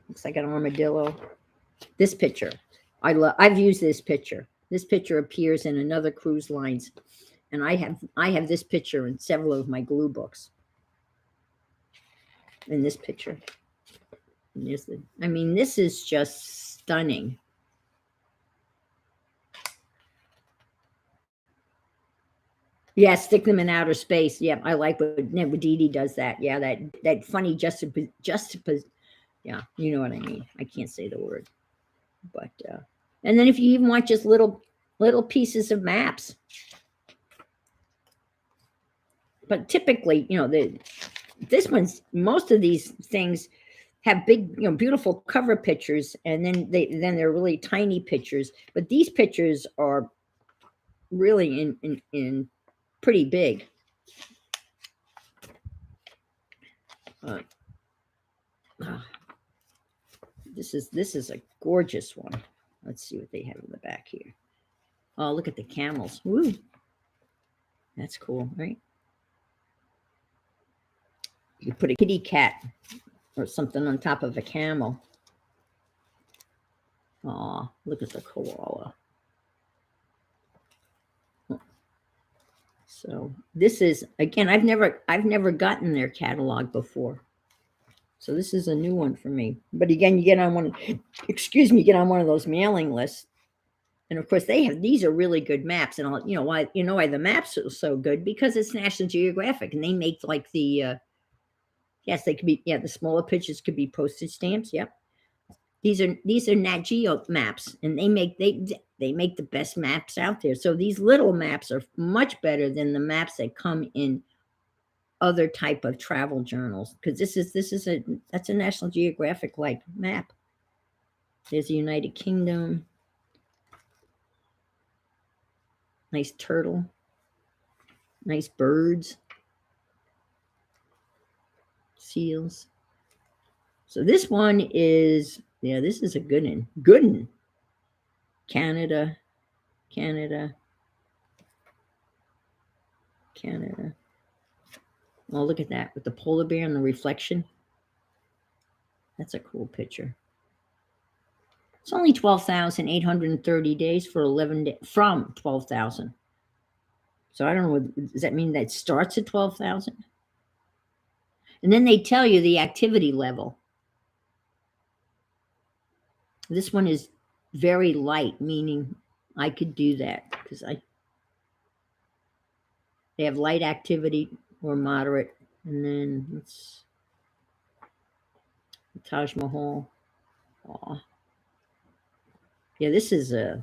Looks like an armadillo. This picture. I've used this picture. This picture appears in another cruise lines. And I have this picture in several of my glue books. In this picture. I mean, this is just stunning. Yeah, stick them in outer space. Yeah, I like what Dee Dee does that. Yeah, that funny yeah, you know what I mean. I can't say the word. But and then if you even want just little pieces of maps. But typically, most of these things have big, beautiful cover pictures, and then they're really tiny pictures. But these pictures are really in pretty big. Uh, ah, this is a gorgeous one. Let's see what they have in the back here. Oh, look at the camels. Woo. That's cool, right? You put a kitty cat or something on top of a camel. Oh, look at the koala. So this is, again, I've never gotten their catalog before. So this is a new one for me. But again, you get on one, excuse me, get on one of those mailing lists. And of course, these are really good maps. And I'll, why the maps are so good, because it's National Geographic, and they make like yes, they could be, the smaller pictures could be postage stamps. Yep. These are Nat Geo maps, and they make the best maps out there. So these little maps are much better than the maps that come in other type of travel journals, because that's a National Geographic like map. There's the United Kingdom. Nice turtle. Nice birds. Seals. So this one is, this is a good one. Good one. Canada. Oh, look at that with the polar bear and the reflection. That's a cool picture. It's only 12,830 days for 11 days from 12,000. So I don't know. Does that mean that starts at 12,000? And then they tell you the activity level. This one is very light, meaning I could do that because they have light activity or moderate. And then it's Taj Mahal. Aw. Yeah, this is a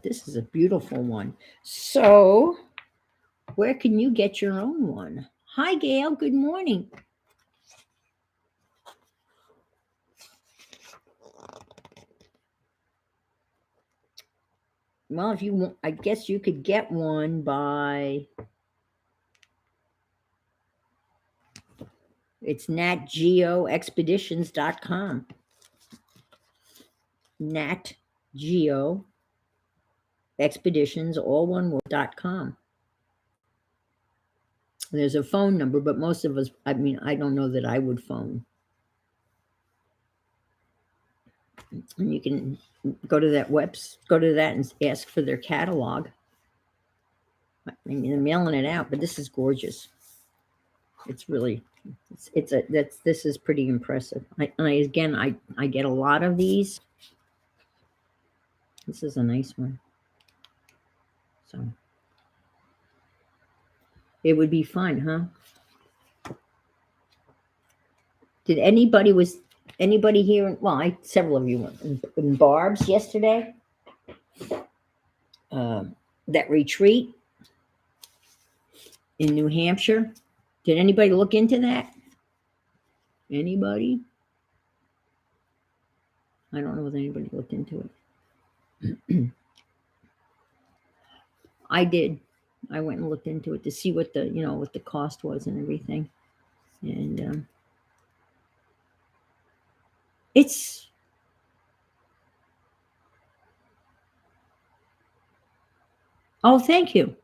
beautiful one. So where can you get your own one? Hi, Gail. Good morning. Well, if you want, I guess you could get one by, it's natgeoexpeditions.com. natgeoexpeditions, all one word.com. There's a phone number, but most of us, I don't know that I would phone. And you can go to that and ask for their catalog. They're mailing it out, but this is gorgeous. It's really, this is pretty impressive. I get a lot of these. This is a nice one. So it would be fun, huh? Did anybody here? Well, several of you went in Barb's yesterday. That retreat in New Hampshire. Did anybody look into that? Anybody? I don't know if anybody looked into it. I did. I went and looked into it to see what the cost was and everything. And it's oh, thank you.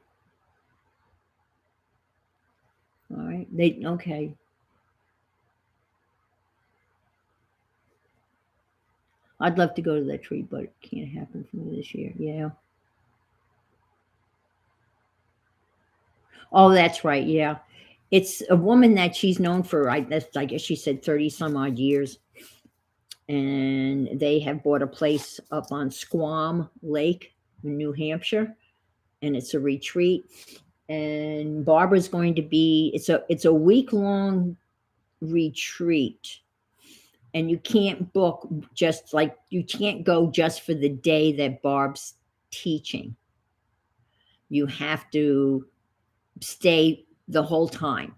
All right. Okay. I'd love to go to that tree, but it can't happen for me this year. Yeah. Oh, that's right. Yeah. It's a woman that she's known for, I guess she said 30 some odd years. And they have bought a place up on Squam Lake in New Hampshire. And it's a retreat. And Barbara's going to be, it's a week-long retreat. And you can't book you can't go just for the day that Barb's teaching. You have to stay the whole time.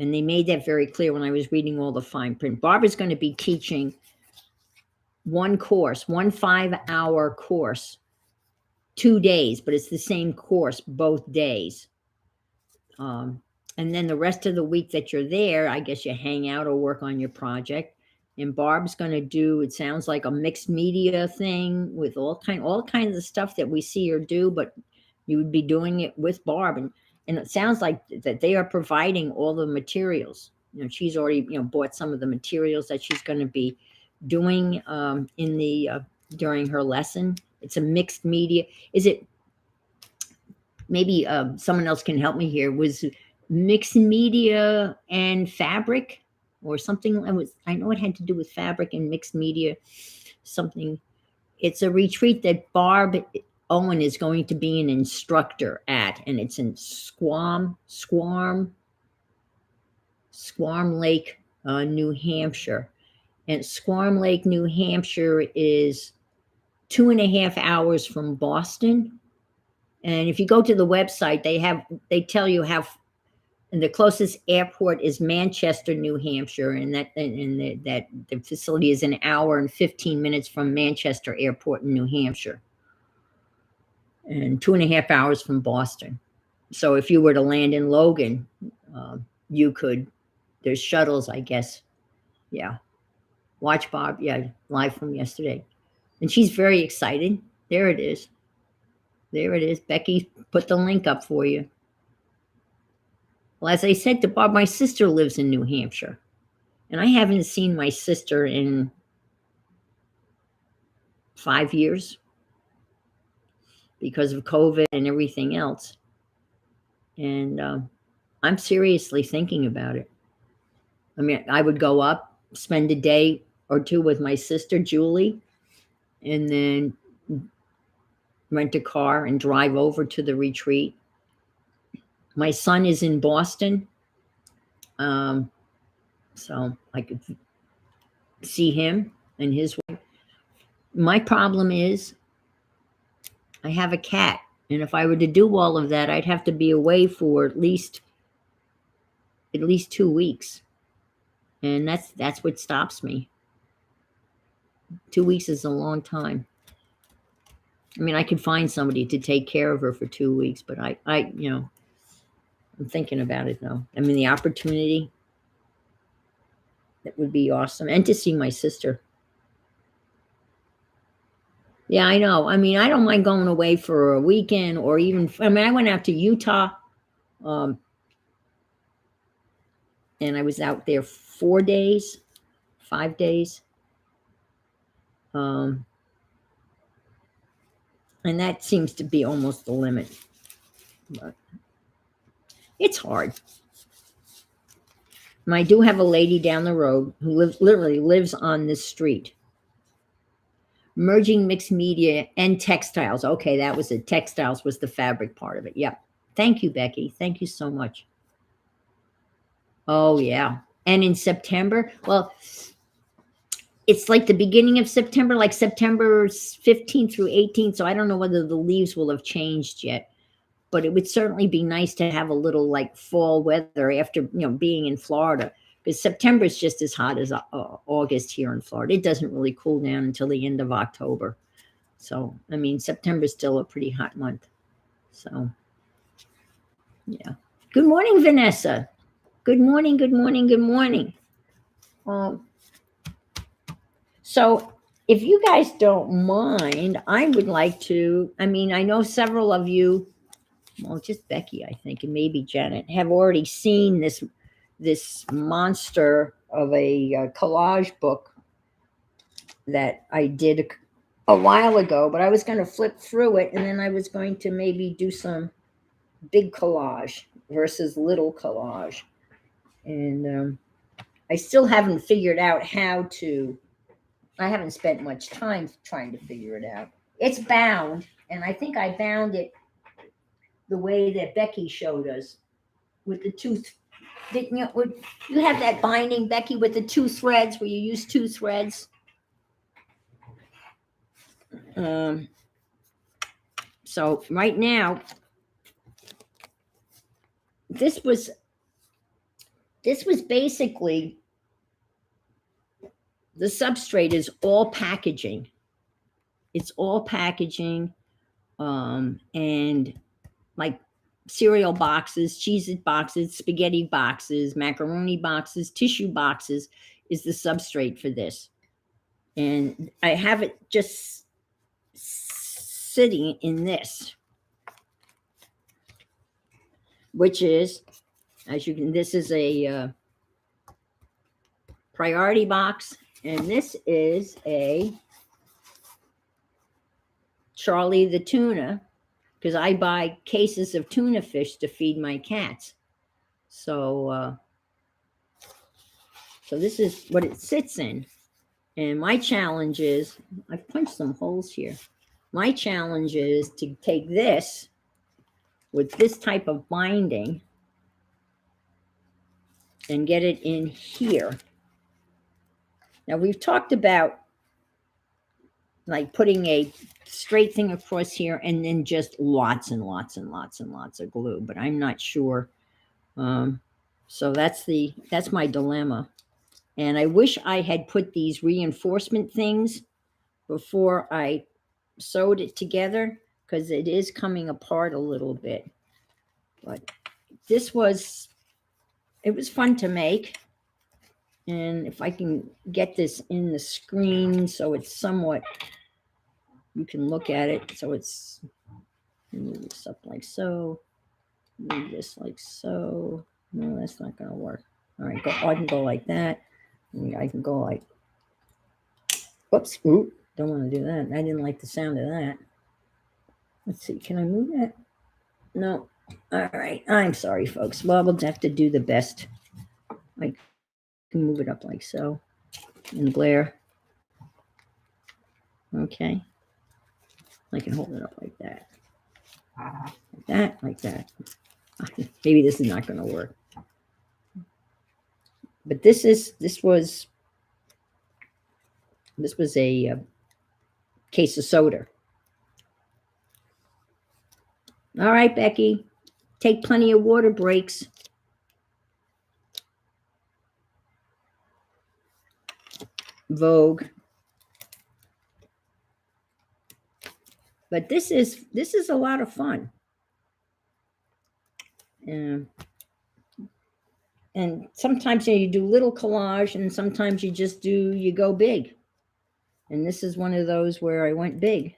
And they made that very clear when I was reading all the fine print. Barbara's going to be teaching one 5-hour course 2 days, but it's the same course both days. And then the rest of the week that you're there, I guess you hang out or work on your project. And Barb's going to do, it sounds like a mixed media thing with all kinds of stuff that we see her do, but you would be doing it with Barb. And it sounds like that they are providing all the materials. You know, she's already, bought some of the materials that she's going to be doing in the during her lesson. It's a mixed media. Is it, maybe someone else can help me here, was mixed media and fabric or something? I know it had to do with fabric and mixed media, something. It's a retreat that Barb Owen is going to be an instructor at, and it's in Squam Lake, New Hampshire. And Squam Lake, New Hampshire is 2.5 hours from Boston. And if you go to the website, they tell you how, and the closest airport is Manchester, New Hampshire, and that the facility is 1 hour and 15 minutes from Manchester Airport in New Hampshire, and 2.5 hours from Boston. So if you were to land in Logan, you could. There's shuttles, I guess. Yeah, watch Barb. Yeah, live from yesterday, and she's very excited. There it is. There it is. Becky put the link up for you. Well, as I said to Bob, my sister lives in New Hampshire, and I haven't seen my sister in 5 years because of COVID and everything else. And I'm seriously thinking about it. I mean, I would go up, spend a day or two with my sister, Julie, and then rent a car and drive over to the retreat. My son is in Boston, so I could see him and his wife. My problem is I have a cat, and if I were to do all of that, I'd have to be away for at least 2 weeks, and that's what stops me. 2 weeks is a long time. I mean, I could find somebody to take care of her for 2 weeks, but I'm thinking about it though. I mean, the opportunity, that would be awesome. And to see my sister. Yeah, I know. I mean, I don't mind going away for a weekend or even, I went out to Utah, and I was out there 5 days. And that seems to be almost the limit. But it's hard. And I do have a lady down the road who literally lives on this street. Merging mixed media and textiles. Okay, that was it. Textiles was the fabric part of it. Yep. Thank you, Becky. Thank you so much. Oh, yeah. And in September, well, it's like the beginning of September, like September 15th through 18th. So I don't know whether the leaves will have changed yet. But it would certainly be nice to have a little like fall weather after, being in Florida, because September is just as hot as August here in Florida. It doesn't really cool down until the end of October. So, I mean, September is still a pretty hot month. So, yeah. Good morning, Vanessa. Good morning, good morning, good morning. So, if you guys don't mind, I would like to, I know several of you, well, just Becky, I think, and maybe Janet, have already seen this monster of a collage book that I did a while ago, but I was going to flip through it, and then I was going to maybe do some big collage versus little collage. And I still haven't figured out how to, I haven't spent much time trying to figure it out. It's bound, and I think I bound it the way that Becky showed us with the two. Didn't you have that binding, Becky, with the 2 threads where you use 2 threads? So right now, this was basically, the substrate is all packaging. It's all packaging. and like cereal boxes, Cheez-It boxes, spaghetti boxes, macaroni boxes, tissue boxes is the substrate for this. And I have it just sitting in this, which is, as you can, this is a priority box, and this is a Charlie the tuna, because I buy cases of tuna fish to feed my cats. So, so this is what it sits in. And my challenge is, I've punched some holes here. My challenge is to take this with this type of binding and get it in here. Now we've talked about like putting a straight thing across here and then just lots and lots and lots and lots of glue, but I'm not sure. So that's my dilemma. And I wish I had put these reinforcement things before I sewed it together, because it is coming apart a little bit. But it was fun to make. And if I can get this in the screen so it's somewhat, you can look at it. So it's, move this up like so, move this like so. No, that's not going to work. All right, I can go like that. I can go like, whoops, ooh, don't want to do that. I didn't like the sound of that. Let's see, can I move that? No. All right, I'm sorry, folks. Well, we'll have to do the best. I can move it up like so and glare. Okay. I can hold it up like that. Like that, like that. Maybe this is not going to work. But this was a case of soda. All right, Becky, take plenty of water breaks. Vogue. But this is a lot of fun. And sometimes you do little collage, and sometimes you go big. And this is one of those where I went big.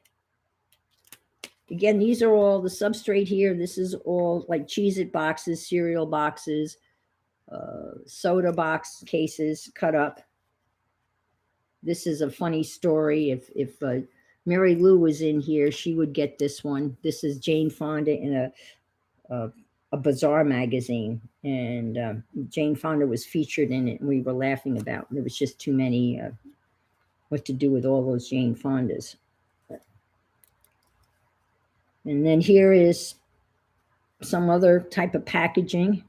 Again, these are all the substrate here. This is all like Cheez-It boxes, cereal boxes, soda box cases cut up. This is a funny story. If Mary Lou was in here, she would get this one. This is Jane Fonda in a Bazaar magazine, and Jane Fonda was featured in it, and we were laughing about it. There was just too many what to do with all those Jane Fondas. And then here is some other type of packaging.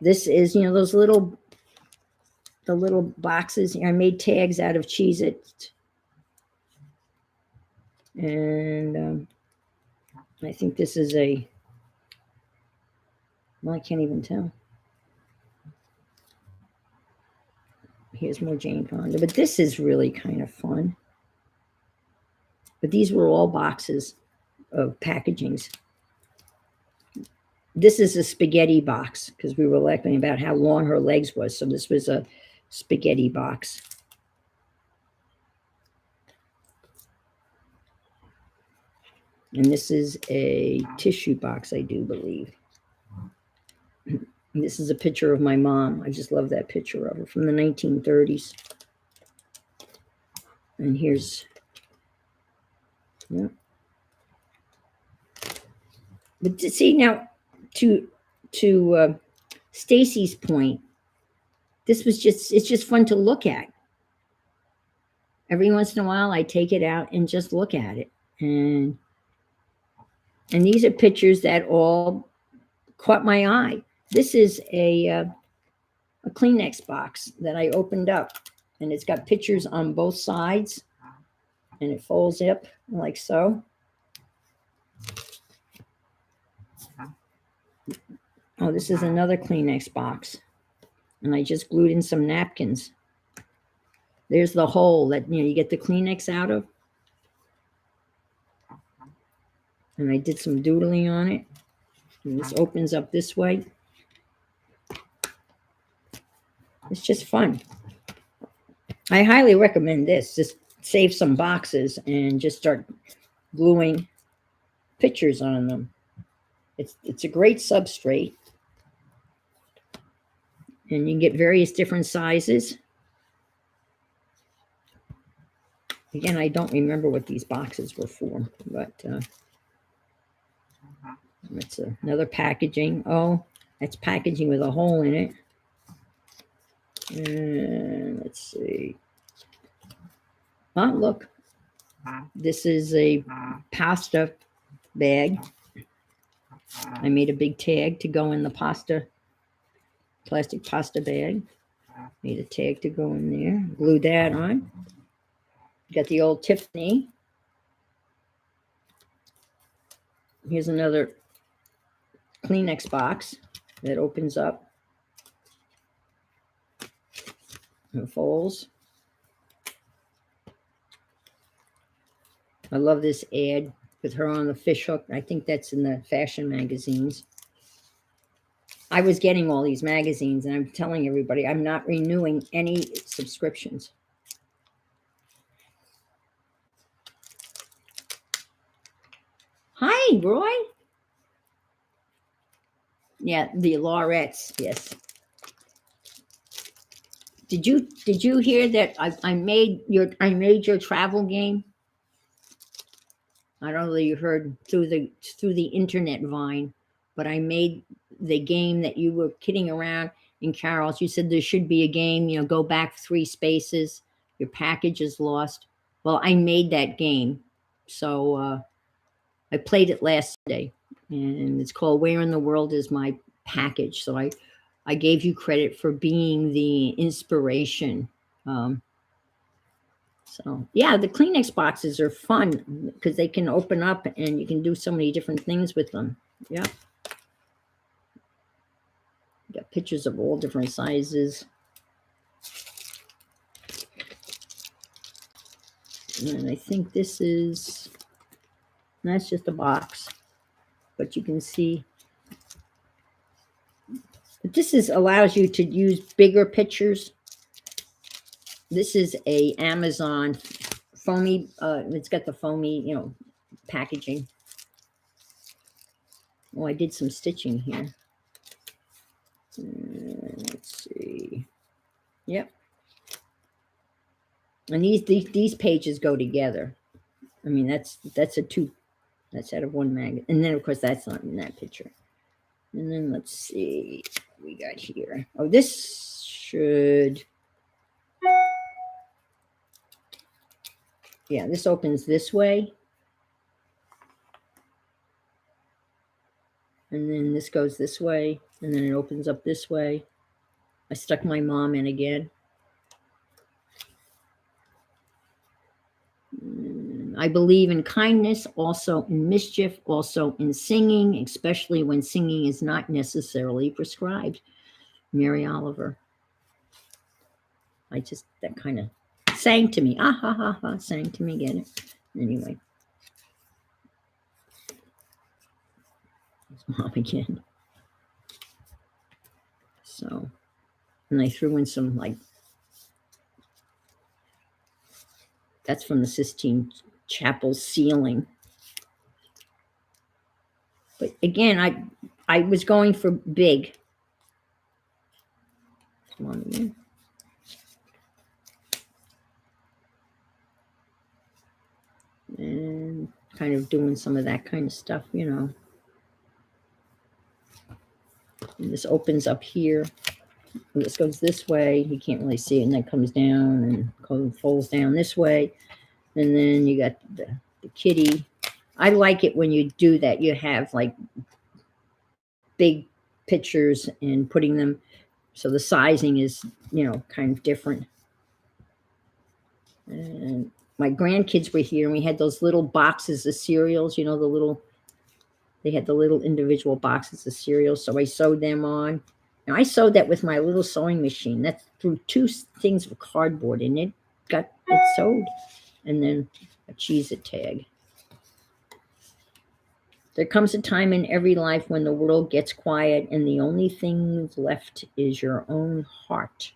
This is, those the little boxes. I made tags out of Cheez-It. And I think this is well, I can't even tell. Here's more Jane Fonda, but this is really kind of fun. But these were all boxes of packagings. This is a spaghetti box, because we were laughing about how long her legs was. So this was a spaghetti box. And this is a tissue box, I do believe. And this is a picture of my mom. I just love that picture of her from the 1930s. And here's, yeah. But to see now, to Stacy's point, it's just fun to look at. Every once in a while, I take it out and just look at it. And these are pictures that all caught my eye. This is a Kleenex box that I opened up, and it's got pictures on both sides, and it folds up like so. Oh, this is another Kleenex box, and I just glued in some napkins. There's the hole that you get the Kleenex out of. And I did some doodling on it. And this opens up this way. It's just fun. I highly recommend this. Just save some boxes and just start gluing pictures on them. It's a great substrate. And you can get various different sizes. Again, I don't remember what these boxes were for, but it's another packaging. Oh, that's packaging with a hole in it. And let's see. Oh, look. This is a pasta bag. I made a big tag to go in the plastic pasta bag. Made a tag to go in there. Glued that on. Got the old Tiffany. Here's another Kleenex box that opens up and folds. I love this ad with her on the fish hook. I think that's in the fashion magazines. I was getting all these magazines, and I'm telling everybody I'm not renewing any subscriptions. Hi, Roy. Yeah, the Laurettes. Yes. Did you hear that I made your travel game? I don't know if you heard through the internet Vine, but I made the game that you were kidding around in Carol's. You said there should be a game, go back 3 spaces, your package is lost. Well, I made that game. So I played it last day, and it's called Where in the World Is My Package? So I gave you credit for being the inspiration. So yeah, the Kleenex boxes are fun because they can open up and you can do so many different things with them. Yeah. Got pictures of all different sizes. And I think that's just a box, but you can see. But this allows you to use bigger pictures. This is a Amazon foamy, it's got the foamy, packaging. Oh, I did some stitching here. Let's see. Yep. And these pages go together. I mean, that's out of one magazine. And then of course that's not in that picture. And then let's see what we got here. Oh, this should, yeah, this opens this way. And then this goes this way, and then it opens up this way. I stuck my mom in again. I believe in kindness, also in mischief, also in singing, especially when singing is not necessarily prescribed. Mary Oliver. That kind of sang to me. Ah, ha, ha, ha, sang to me, get it? Anyway. It's mom again. So, and I threw in some, that's from the Sistine Chapel ceiling. But again, I was going for big. Come on again. And kind of doing some of that kind of stuff, And this opens up here. And this goes this way. You can't really see it. And then comes down and folds down this way. And then you got the kitty. I like it when you do that. You have big pictures and putting them. So the sizing is, kind of different. And my grandkids were here, and we had those little boxes of cereals, they had the little individual boxes of cereals. So I sewed them on. Now I sewed that with my little sewing machine. That's through 2 things of cardboard, and it sewed. And then a Cheez-It tag. There comes a time in every life when the world gets quiet and the only thing left is your own heart.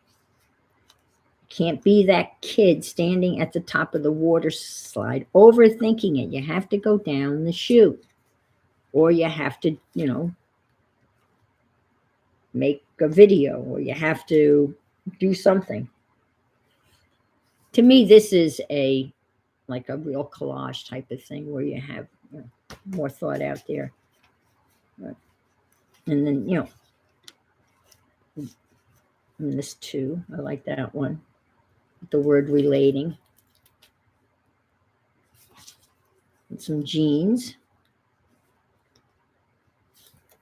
Can't be that kid standing at the top of the water slide, overthinking it. You have to go down the chute, or you have to, make a video, or you have to do something. To me, this is like a real collage type of thing where you have more thought out there. And then, and this too, I like that one. The word relating. And some jeans.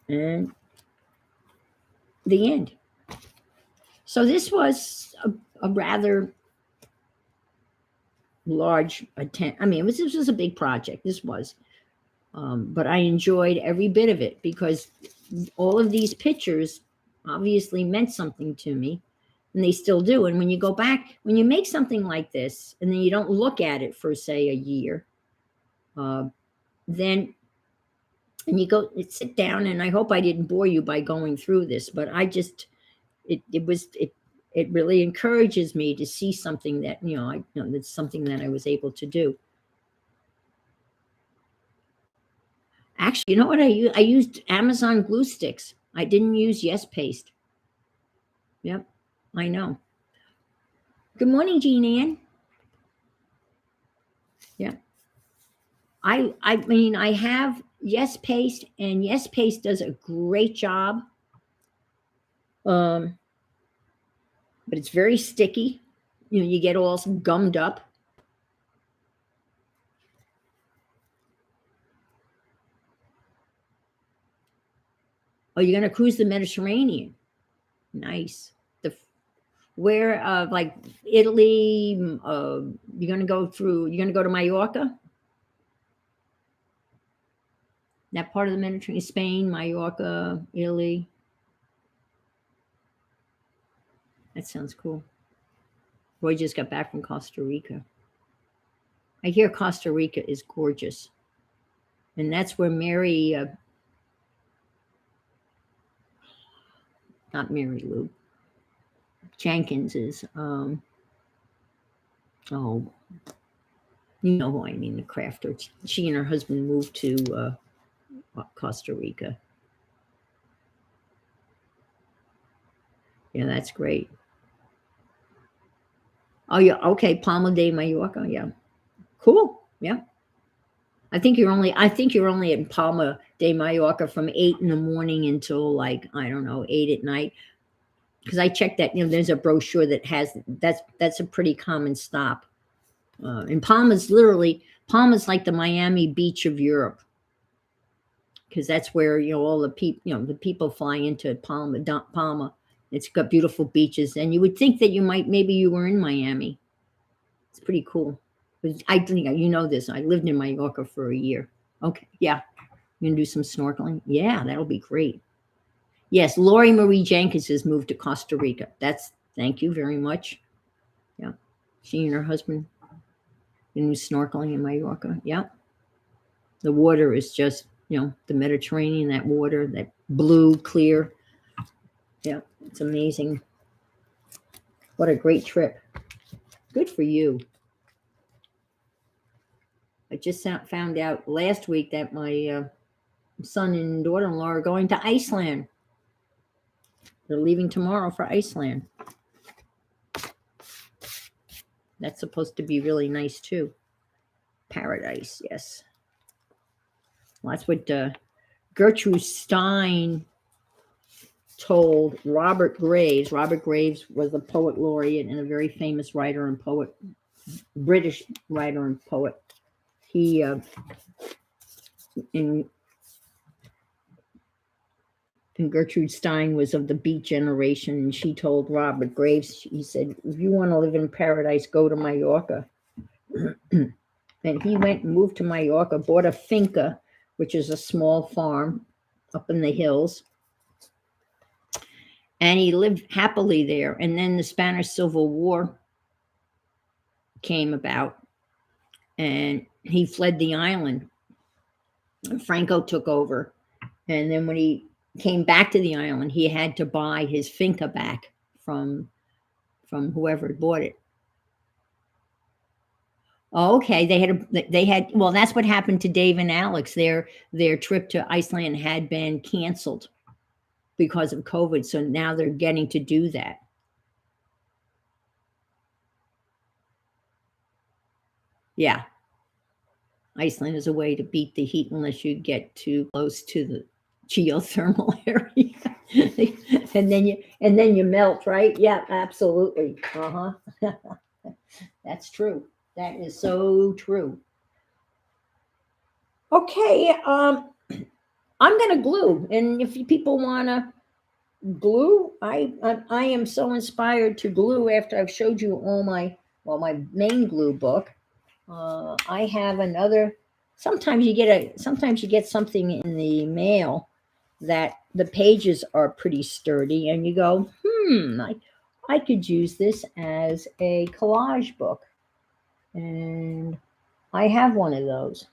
And the end. So this was a rather large attempt. I mean, this was a big project. This was. But I enjoyed every bit of it because all of these pictures obviously meant something to me, and they still do. And when you go back, when you make something like this, and then you don't look at it for, say, a year, then, and you go sit down, and I hope I didn't bore you by going through this, but I just, it really encourages me to see something that, that's something that I was able to do. Actually, you know what I used? I used Amazon glue sticks. I didn't use Yes Paste. Yep, I know. Good morning, Jean Ann. Yeah. I mean, I have Yes Paste, and Yes Paste does a great job. But it's very sticky. You get all gummed up. Oh, you're going to cruise the Mediterranean. Nice. Where, like Italy, you're going to go to Mallorca? That part of the Mediterranean, Spain, Mallorca, Italy. That sounds cool. Roy just got back from Costa Rica. I hear Costa Rica is gorgeous. And that's where not Mary Lou Jenkins is. Oh, you know who I mean, the crafter. She and her husband moved to Costa Rica. Yeah, that's great. Oh, yeah. Okay. Palma de Mallorca. Yeah. Cool. Yeah. I think you're only in Palma de Mallorca from 8 in the morning until, like, I don't know, 8 at night. Because I checked that, there's a brochure that has, that's a pretty common stop. And Palma's like the Miami Beach of Europe. Because that's where, all the people fly into Palma. It's got beautiful beaches. And you would think that maybe you were in Miami. It's pretty cool. I think you know this. I lived in Mallorca for a year. Okay, yeah. You gonna do some snorkeling? Yeah, that'll be great. Yes, Lori Marie Jenkins has moved to Costa Rica. Thank you very much. Yeah, she and her husband been snorkeling in Mallorca. Yeah, the water is just, the Mediterranean. That water, that blue, clear. Yeah, it's amazing. What a great trip. Good for you. I just found out last week that my son and daughter-in-law are going to Iceland. They're leaving tomorrow for Iceland. That's supposed to be really nice too. Paradise, yes. Well, that's what Gertrude Stein told Robert Graves. Robert Graves was a poet laureate and a very famous writer and poet, British writer and poet. He and Gertrude Stein was of the Beat generation, and she told Robert Graves, he said, if you want to live in paradise, go to Mallorca. And he went and moved to Mallorca, bought a finca, which is a small farm up in the hills. And he lived happily there. And then the Spanish Civil War came about, and he fled the island. Franco took over. And then when he came back to the island, he had to buy his finca back from whoever bought it. Oh, okay, they had well, that's what happened to Dave and Alex. Their trip to Iceland had been canceled because of COVID, so now they're getting to do that. Yeah, Iceland is a way to beat the heat unless you get too close to the geothermal area. And then you melt, right? Yeah, absolutely. Uh-huh. That's true. That is so true. Okay, I'm gonna glue, and if people wanna glue, I am so inspired to glue after I've showed you all my main glue book. I have another. Sometimes you get something in the mail that the pages are pretty sturdy, and you go, I could use this as a collage book, and I have one of those,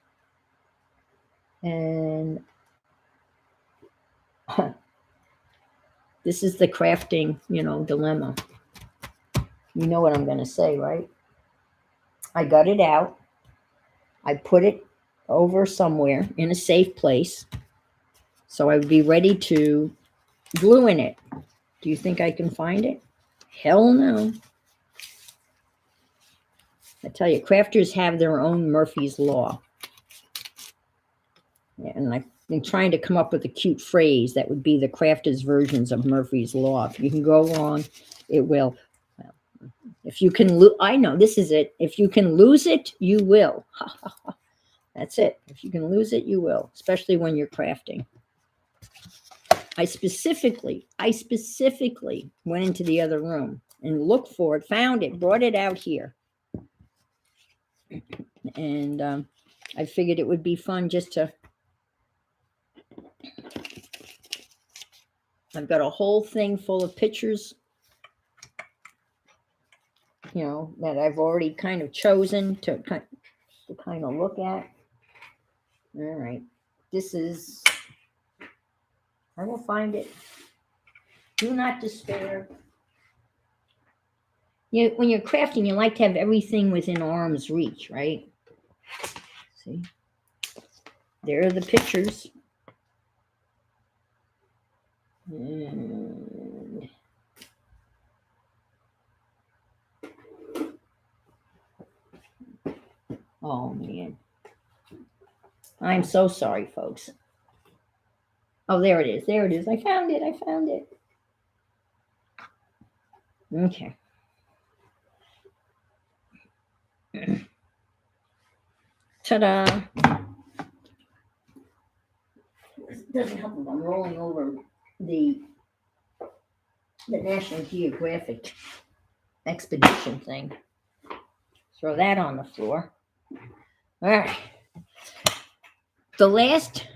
and this is the crafting, dilemma. You know what I'm going to say, right? I got it out. I put it over somewhere in a safe place, so I would be ready to glue in it. Do you think I can find it? Hell no. I tell you, crafters have their own Murphy's Law. And I've been trying to come up with a cute phrase that would be the crafters' versions of Murphy's Law. If you can go wrong, it will. Well, if you can lose, I know this is it. If you can lose it, you will. That's it. If you can lose it, you will, especially when you're crafting. I specifically went into the other room and looked for it, found it, brought it out here. And I figured it would be fun just to. I've got a whole thing full of pictures, that I've already kind of chosen to kind of look at. All right. This is, I will find it. Do not despair. When you're crafting, you like to have everything within arm's reach, right? See? There are the pictures. And oh, man. I'm so sorry, folks. Oh, there it is. There it is. I found it. Okay. Ta-da. It doesn't help if I'm rolling over the National Geographic expedition thing. Throw that on the floor. All right. The last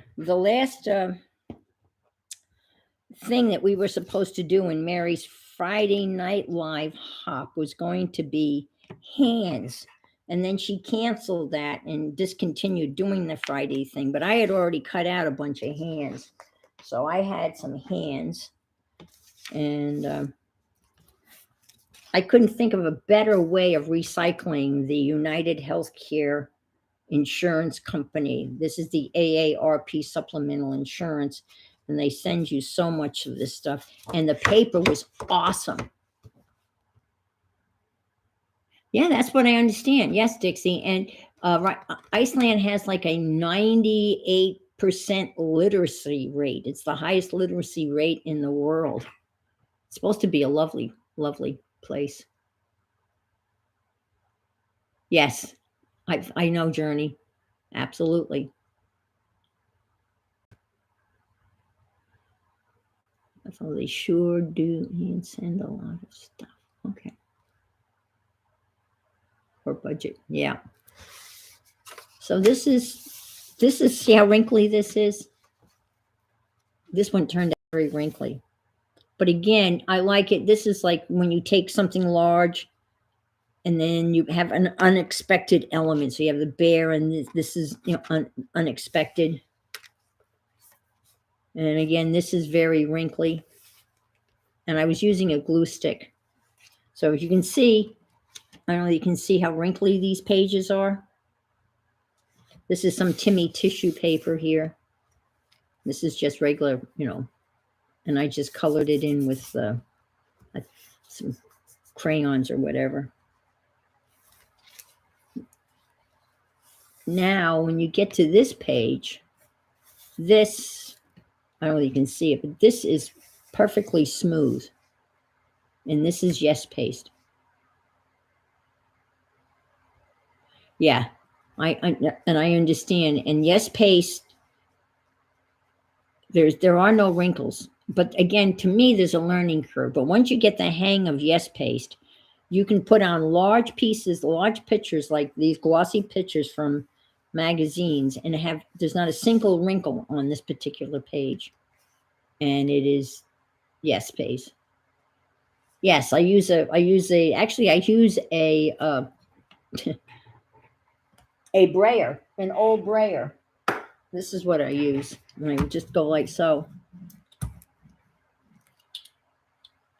thing that we were supposed to do in Mary's Friday Night Live hop was going to be hands. And then she canceled that and discontinued doing the Friday thing. But I had already cut out a bunch of hands. So I had some hands. And I couldn't think of a better way of recycling the United Healthcare Insurance Company. This is the AARP supplemental insurance. And they send you so much of this stuff. And the paper was awesome. Yeah, that's what I understand. Yes, Dixie. And Iceland has like a 98% literacy rate. It's the highest literacy rate in the world. It's supposed to be a lovely, lovely place. Yes, I know, Journey. Absolutely. So they sure do send a lot of stuff. Okay. For budget, yeah. So this is see how wrinkly this is? This one turned out very wrinkly. But again, I like it. This is like when you take something large and then you have an unexpected element. So you have the bear and this is unexpected. And again, this is very wrinkly. And I was using a glue stick. So as you can see, I don't know if you can see how wrinkly these pages are. This is some Timmy tissue paper here. This is just regular, and I just colored it in with some crayons or whatever. Now, when you get to this page, this, I don't know if you can see it, but this is perfectly smooth. And this is Yes Paste. Yeah, I understand. And Yes Paste, there are no wrinkles. But again, to me, there's a learning curve. But once you get the hang of Yes Paste, you can put on large pieces, large pictures like these glossy pictures from magazines, and there's not a single wrinkle on this particular page. And it is Yes Paste. Yes, I use a a brayer, an old brayer. This is what I use. And I just go like so.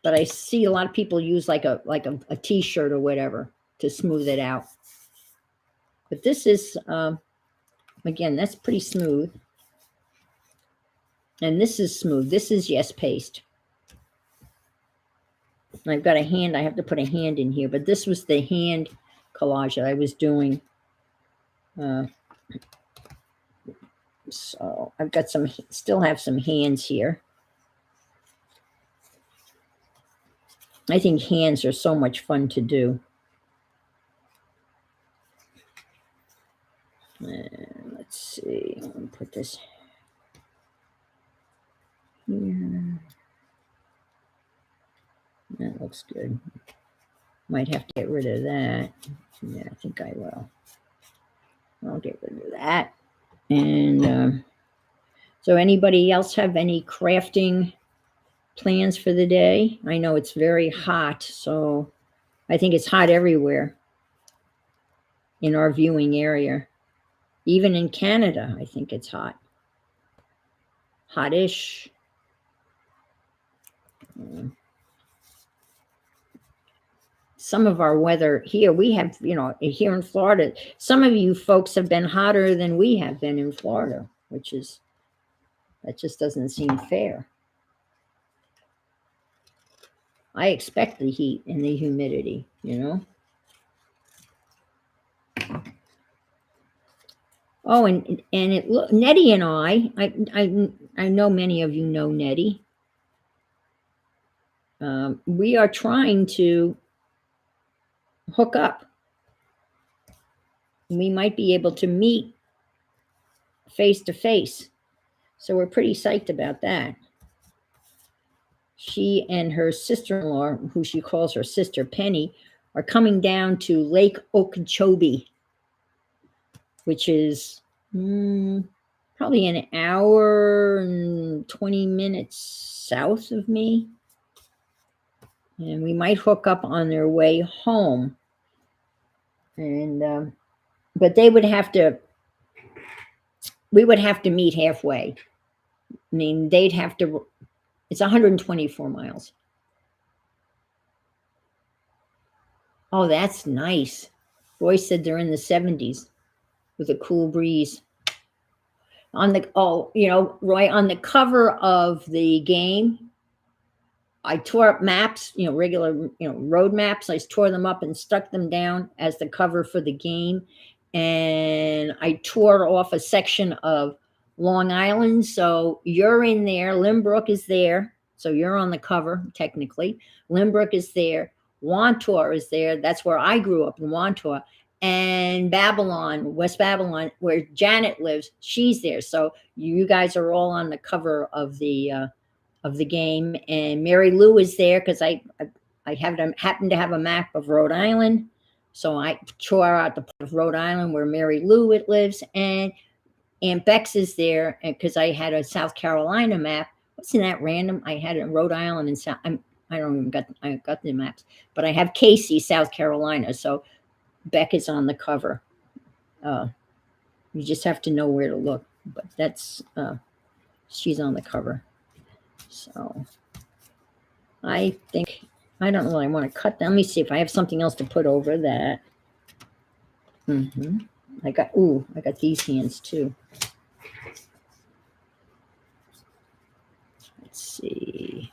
But I see a lot of people use like a t-shirt or whatever to smooth it out. But this is, again, that's pretty smooth. And this is smooth. This is Yes Paste. And I've got a hand. I have to put a hand in here. But this was the hand collage that I was doing. So I've got still have some hands here. I think hands are so much fun to do. Let's see. I'm going to put this here. That looks good. Might have to get rid of that. Yeah, I think I will. I'll get rid of that. And so anybody else have any crafting plans for the day? I know it's very hot, so I think it's hot everywhere in our viewing area. Even in Canada, I think it's hot. Hot-ish. Some of our weather here, we have, here in Florida, some of you folks have been hotter than we have been in Florida, that just doesn't seem fair. I expect the heat and the humidity, Oh, and Nettie and I know many of you know Nettie. We are trying to hook up. We might be able to meet face to face. So we're pretty psyched about that. She and her sister-in-law, who she calls her sister Penny, are coming down to Lake Okeechobee, which is probably an hour and 20 minutes south of me. And we might hook up on their way home. And but we would have to meet halfway. I mean, it's 124 miles. Oh, that's nice. Royce said they're in the 70s with a cool breeze. Roy, on the cover of the game, I tore up maps, regular, road maps. I tore them up and stuck them down as the cover for the game. And I tore off a section of Long Island. So you're in there. Lynbrook is there. So you're on the cover, technically. Lynbrook is there. Wantor is there. That's where I grew up, in Wantor. And Babylon, West Babylon, where Janet lives, she's there. So you guys are all on the cover of the game. And Mary Lou is there because I happen to have a map of Rhode Island. So I tore out the part of Rhode Island where Mary Lou lives, and Aunt Bex is there because I had a South Carolina map. Wasn't that random? I had a Rhode Island and South. I got the maps, but I have Casey, South Carolina. So Beck is on the cover. You just have to know where to look. But that's She's on the cover. So I think, I don't know, I want to cut that. Let me see if I have something else to put over that. I got these hands too. Let's see.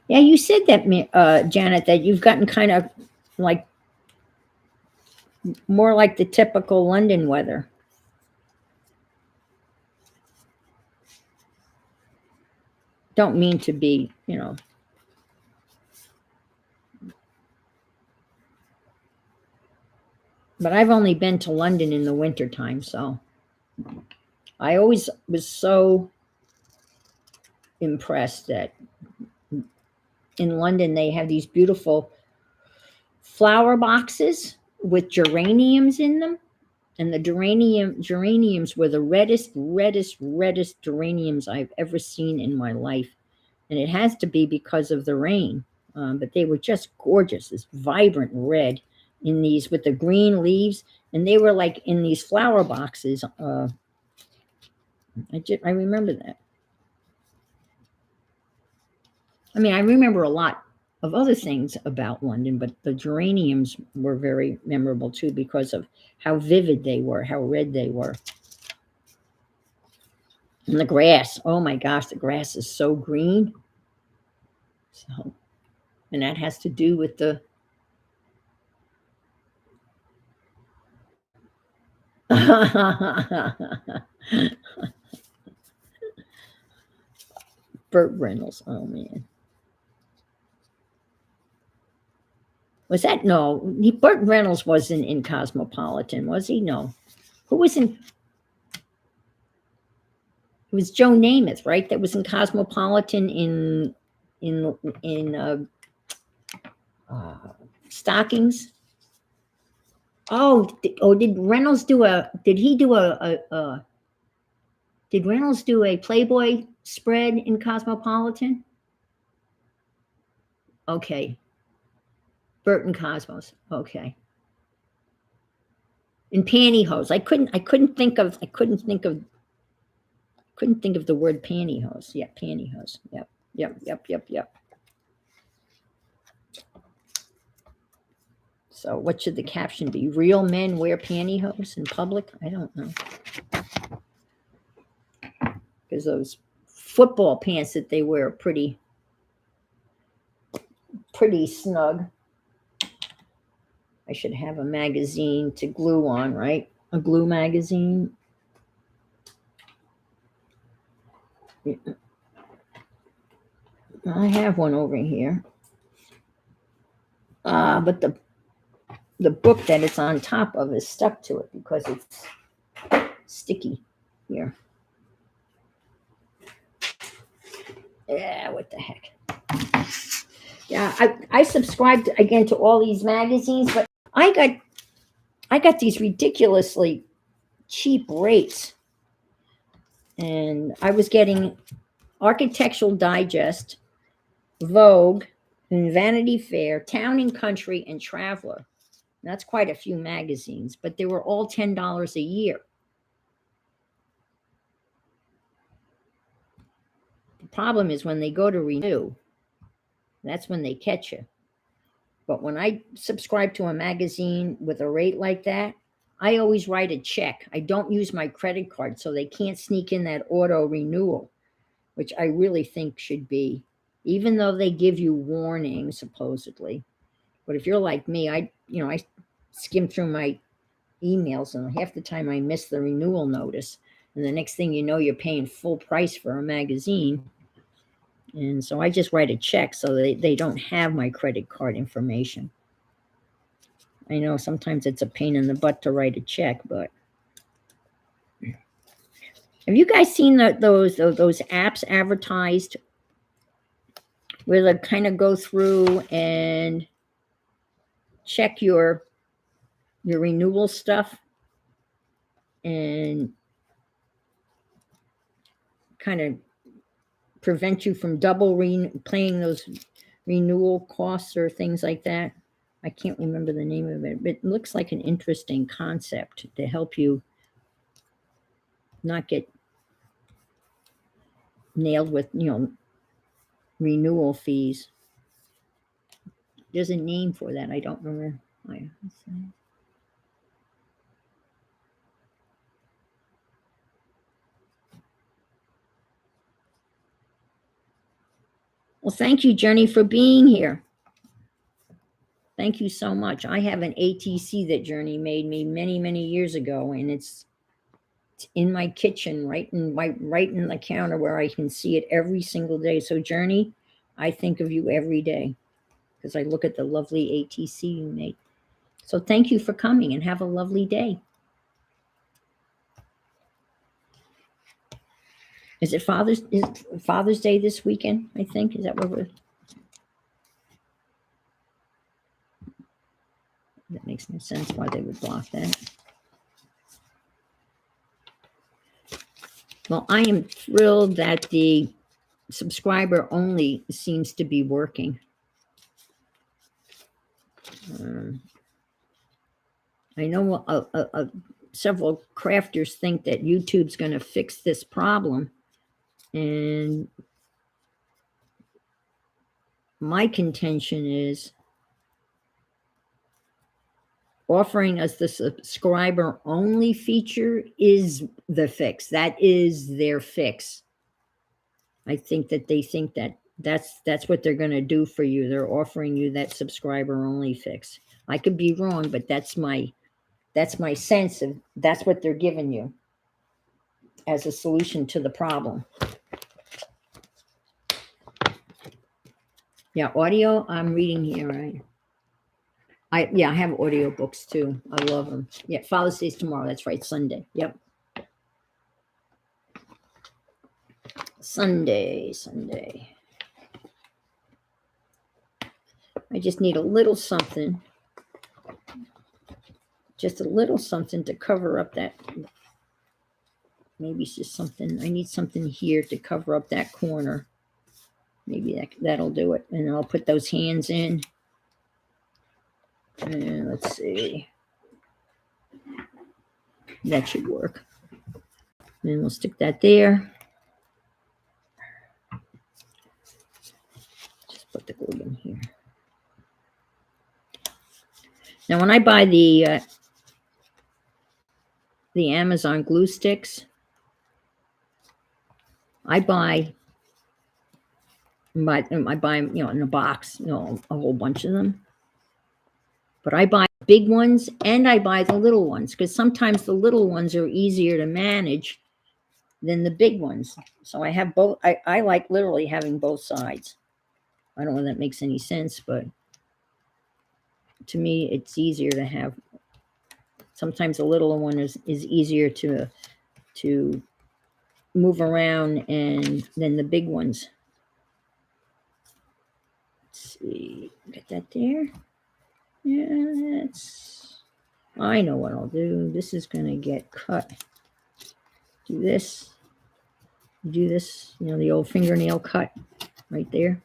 Yeah, you said that, Janet, that you've gotten kind of like more like the typical London weather. Don't mean to be, but I've only been to London in the wintertime, so I always was so impressed that in London they have these beautiful flower boxes with geraniums in them. And the geraniums were the reddest geraniums I've ever seen in my life. And it has to be because of the rain. But they were just gorgeous, this vibrant red in these with the green leaves. And they were like in these flower boxes. I remember that. I mean, I remember a lot of other things about London, but the geraniums were very memorable too because of how vivid they were, how red they were. And the grass, oh my gosh, the grass is so green. So, and that has to do with the Burt Reynolds. Oh man. Was that no? Burt Reynolds wasn't in Cosmopolitan, was he? No. Who was in? It was Joe Namath, right? That was in Cosmopolitan in Stockings. Oh, did Reynolds do a? Did he do a did Reynolds do a Playboy spread in Cosmopolitan? Okay, Burton Cosmos. Okay. In pantyhose. I couldn't think of the word pantyhose. Yeah, pantyhose. Yep. So what should the caption be? Real men wear pantyhose in public? I don't know. Because those football pants that they wear are pretty snug. I should have a magazine to glue on, right? A glue magazine. I have one over here. But the book that it's on top of is stuck to it because it's sticky here. Yeah, what the heck? Yeah, I subscribed again to all these magazines, but I got these ridiculously cheap rates. And I was getting Architectural Digest, Vogue, and Vanity Fair, Town and Country, and Traveler. And that's quite a few magazines, but they were all $10 a year. The problem is when they go to renew, that's when they catch you. But when I subscribe to a magazine with a rate like that, I always write a check. I don't use my credit card, so they can't sneak in that auto renewal, which I really think should be, even though they give you warnings supposedly. But if you're like me, I skim through my emails and half the time I miss the renewal notice. And the next thing you know, you're paying full price for a magazine. And so I just write a check so they don't have my credit card information. I know sometimes it's a pain in the butt to write a check, but have you guys seen those apps advertised where they kind of go through and check your renewal stuff? And kind of prevent you from double paying those renewal costs or things like that. I can't remember the name of it, but it looks like an interesting concept to help you not get nailed with, renewal fees. There's a name for that. I don't remember. Well, thank you, Jenny, for being here. Thank you so much. I have an ATC that Journey made me many, many years ago, and it's in my kitchen, right in the counter where I can see it every single day. So, Journey, I think of you every day because I look at the lovely ATC you made. So, thank you for coming, and have a lovely day. Is it Father's Day this weekend? I think, is that what we're? That makes no sense why they would block that. Well, I am thrilled that the subscriber only seems to be working. I know several crafters think that YouTube's going to fix this problem. And my contention is offering us the subscriber only feature is the fix. That is their fix. I think that they think that that's what they're going to do for you. They're offering you that subscriber only fix. I could be wrong, but that's my sense of that's what they're giving you as a solution to the problem. Yeah, audio, I'm reading here, right? I have audio books too. I love them. Yeah, Father's Day's tomorrow. That's right, Sunday. Yep. Sunday. I just need a little something. Just a little something to cover up that. Maybe it's just something. I need something here to cover up that corner. Maybe that'll do it. And I'll put those hands in. And let's see. That should work. And we'll stick that there. Just put the glue in here. Now, when I buy the Amazon glue sticks, I buy them, in a box, a whole bunch of them. But I buy big ones and I buy the little ones because sometimes the little ones are easier to manage than the big ones. So I have both. I like literally having both sides. I don't know if that makes any sense, but to me, it's easier to have. Sometimes the little one is easier to move around than the big ones. Let's see, get that there. Yeah, I know what I'll do. This is going to get cut. Do this, the old fingernail cut right there.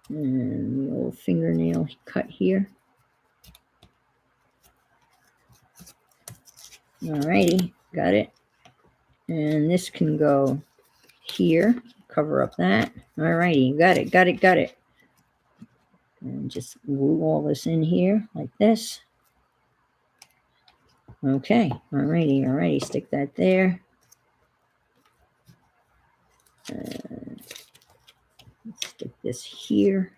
And the old fingernail cut here. Alrighty, got it. And this can go here, cover up that. Alrighty, got it. And just glue all this in here like this. Okay, alrighty, stick that there. Stick this here.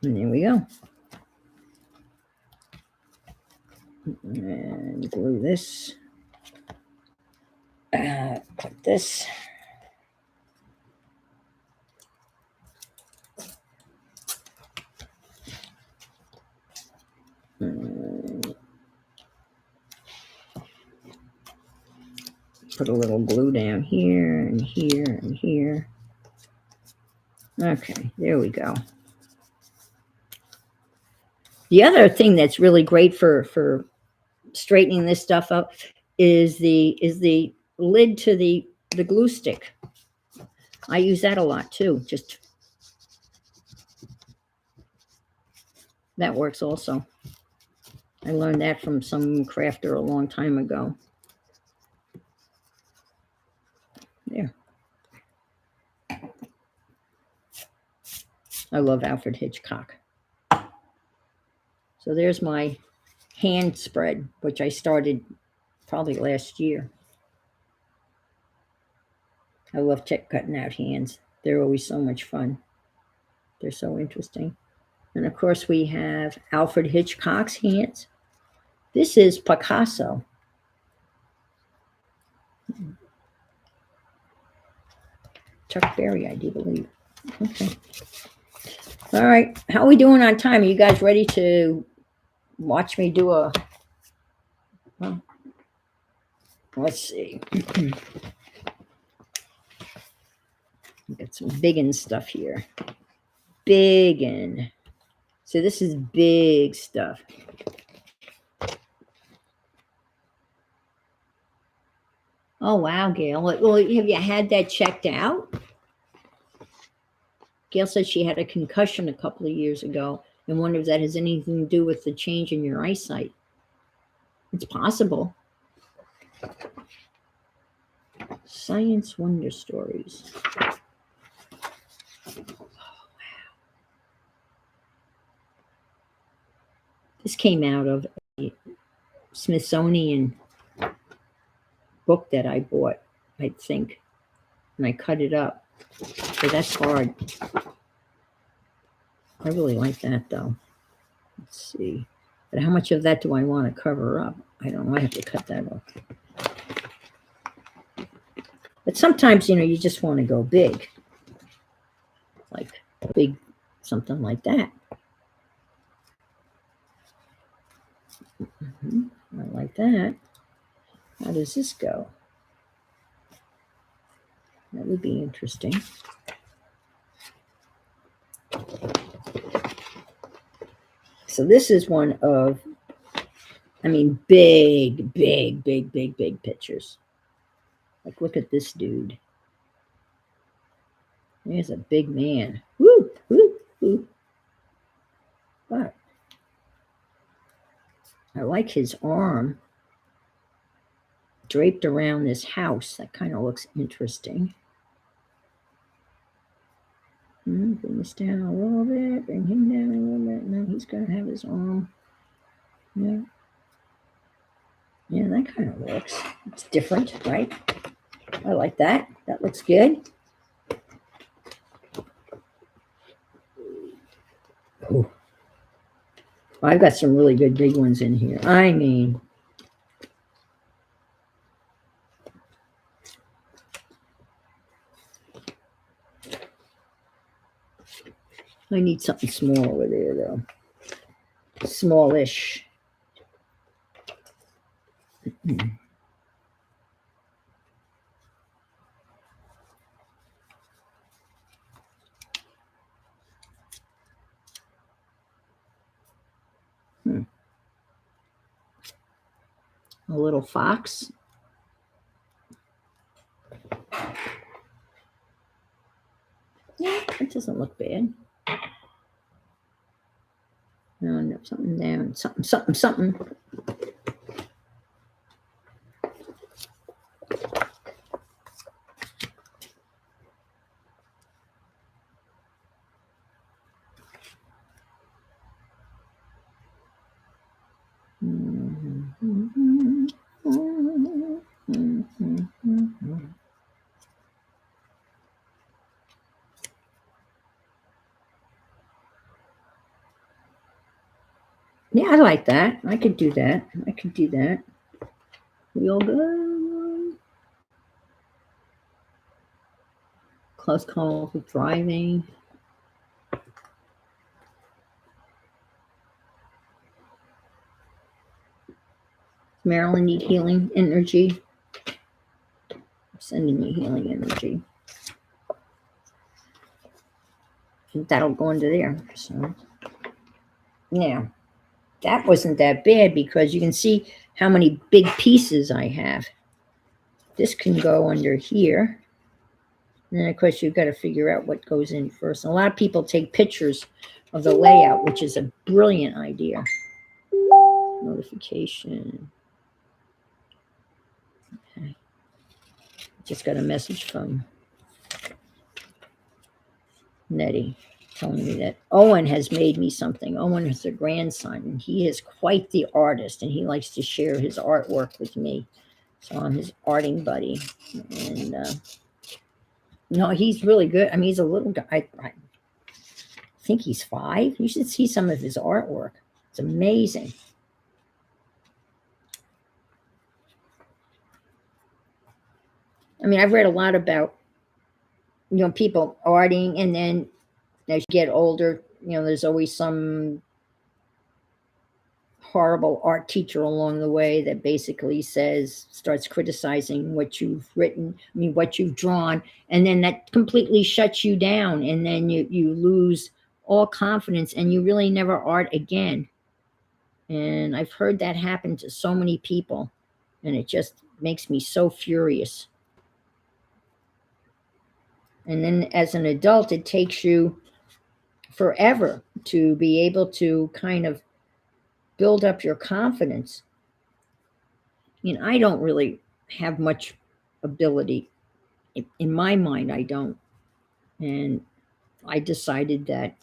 And there we go. And glue this. Put this. Put a little glue down here and here and here. Okay, there we go. The other thing that's really great for straightening this stuff up is the lid to the glue stick. I use that a lot too. Just that works also. I learned that from some crafter a long time ago. There. I love Alfred Hitchcock. So there's my hand spread, which I started probably last year. I love cutting out hands. They're always so much fun. They're so interesting. And of course, we have Alfred Hitchcock's hands. This is Picasso. Chuck Berry, I do believe. Okay. All right. How are we doing on time? Are you guys ready to watch me do a... Well, let's see. Got some biggin stuff here. Biggin. So this is big stuff. Oh, wow, Gail. Well, have you had that checked out? Gail said she had a concussion a couple of years ago and wonders if that has anything to do with the change in your eyesight. It's possible. Science Wonder Stories. Oh, wow. This came out of a Smithsonian book that I bought, I think, and I cut it up. So that's hard. I really like that though. Let's see. But how much of that do I want to cover up? I don't know. I have to cut that off. But sometimes, you just want to go big. Like big, something like that. I like that. How does this go? That would be interesting. So this is one of, big pictures. Like, look at this dude. There's a big man. Woo, woo, woo. But I like his arm draped around this house. That kind of looks interesting. Bring this down a little bit. Bring him down a little bit. No, he's going to have his arm. Yeah. Yeah, that kind of works. It's different, right? I like that. That looks good. Ooh. I've got some really good big ones in here. I need something small over there, though. Smallish. A little fox. Yeah, it doesn't look bad. No, something down. Something. Yeah, I like that. I could do that. Real good. Close calls with driving. Marilyn need healing energy. I'm sending you healing energy. And that'll go into there. So, yeah. that wasn't that bad because you can see how many big pieces I have. This can go under here. And then, of course, you've got to figure out what goes in first. And a lot of people take pictures of the layout, which is a brilliant idea. Notification. Okay. Just got a message from Nettie telling me that Owen has made me something. Owen is a grandson, and he is quite the artist, and he likes to share his artwork with me. So I'm his arting buddy. And no, he's really good. I mean, he's a little guy. I think he's 5. You should see some of his artwork. It's amazing. I mean, I've read a lot about, people arting, and then as you get older, there's always some horrible art teacher along the way that basically starts criticizing what you've written, what you've drawn, and then that completely shuts you down, and then you lose all confidence, and you really never art again. And I've heard that happen to so many people, and it just makes me so furious. And then as an adult, it takes you forever to be able to kind of build up your confidence. I don't really have much ability. In my mind, I don't. And I decided that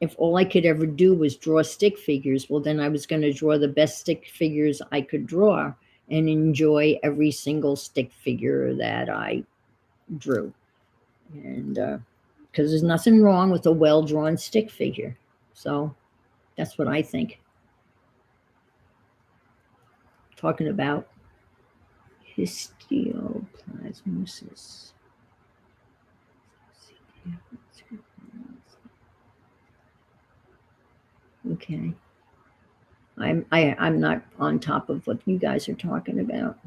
if all I could ever do was draw stick figures, well, then I was going to draw the best stick figures I could draw and enjoy every single stick figure that I drew. And because there's nothing wrong with a well-drawn stick figure. So that's what I think. Talking about histoplasmosis. Okay. I'm not on top of what you guys are talking about.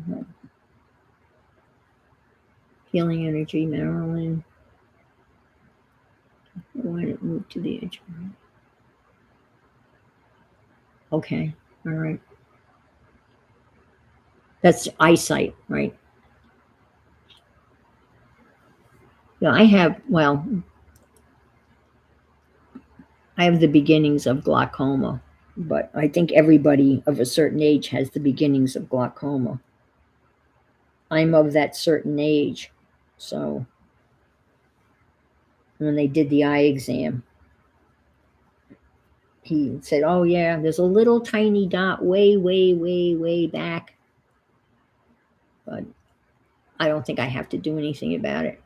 Healing energy, Marilyn. Why did it move to the edge? Okay. All right. That's eyesight, right? Yeah, I have the beginnings of glaucoma, but I think everybody of a certain age has the beginnings of glaucoma. I'm of that certain age, so when they did the eye exam, he said, "Oh yeah, there's a little tiny dot way, way, way, way back, but I don't think I have to do anything about it."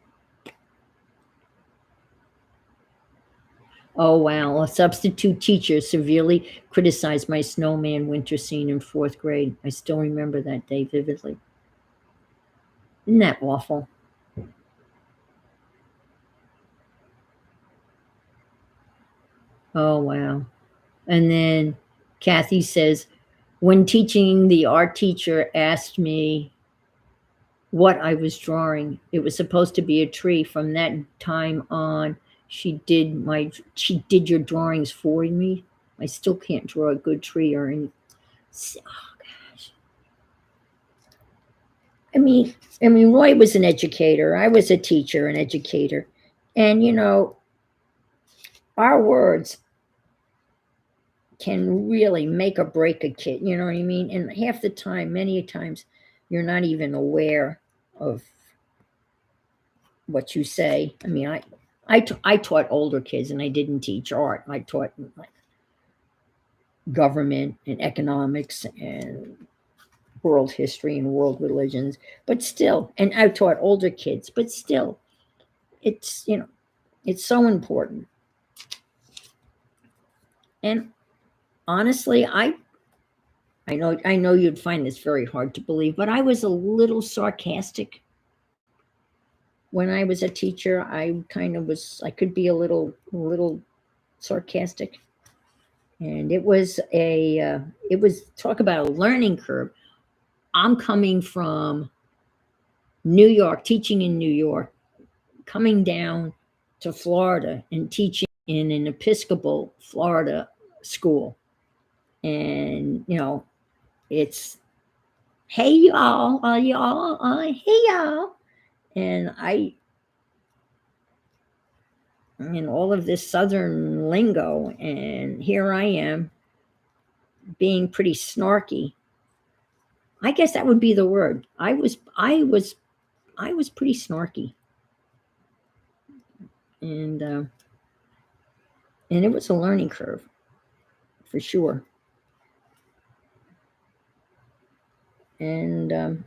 Oh wow, a substitute teacher severely criticized my snowman winter scene in 4th grade. I still remember that day vividly. Isn't that awful? Oh wow. And then Kathy says, when teaching, the art teacher asked me what I was drawing. It was supposed to be a tree. From that time on, she did your drawings for me. I still can't draw a good tree or any. Oh gosh. I mean, Roy was an educator. I was a teacher, an educator, and our words can really make or break a kid. You know what I mean? And half the time, many times, you're not even aware of what you say. I mean, I taught older kids, and I didn't teach art. I taught like government and economics and world history and world religions. But still, and I taught older kids. But still, it's it's so important. And honestly, I know you'd find this very hard to believe, but I was a little sarcastic when I was a teacher. I could be a little sarcastic. And it was talk about a learning curve. I'm coming from New York, teaching in New York, coming down to Florida and teaching in an Episcopal Florida school. And, it's, hey, y'all, y'all, hey, y'all. And all of this Southern lingo, and here I am being pretty snarky. I guess that would be the word. I was pretty snarky, and it was a learning curve for sure. And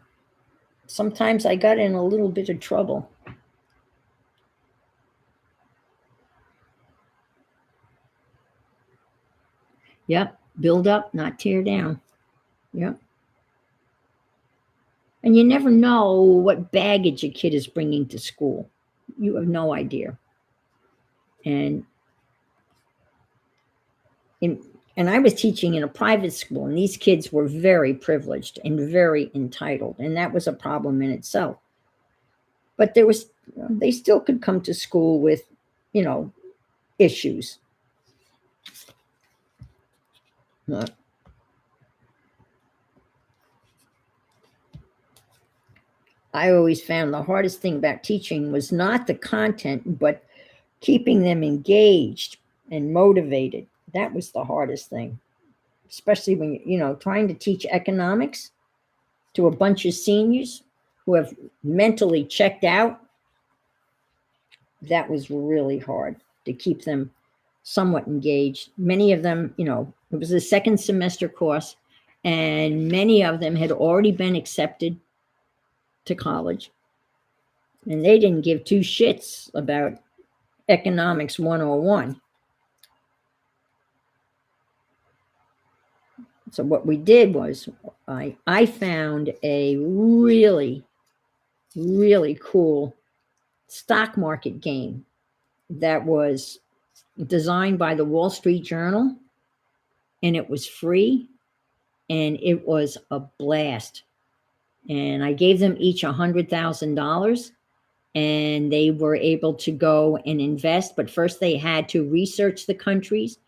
sometimes I got in a little bit of trouble. Yep, build up, not tear down. Yep. And you never know what baggage a kid is bringing to school. You have no idea. And in, and I was teaching in a private school, and these kids were very privileged and very entitled, and that was a problem in itself. But they still could come to school with, you know, issues. Uh, I always found the hardest thing about teaching was not the content, but keeping them engaged and motivated. That was the hardest thing, especially when trying to teach economics to a bunch of seniors who have mentally checked out. That was really hard to keep them somewhat engaged. Many of them, it was a second semester course, and many of them had already been accepted to college, and they didn't give two shits about economics 101. So what we did was I found a really, really cool stock market game that was designed by the Wall Street Journal, and it was free, and it was a blast. And I gave them each $100,000, and they were able to go and invest. But first, they had to research the companies,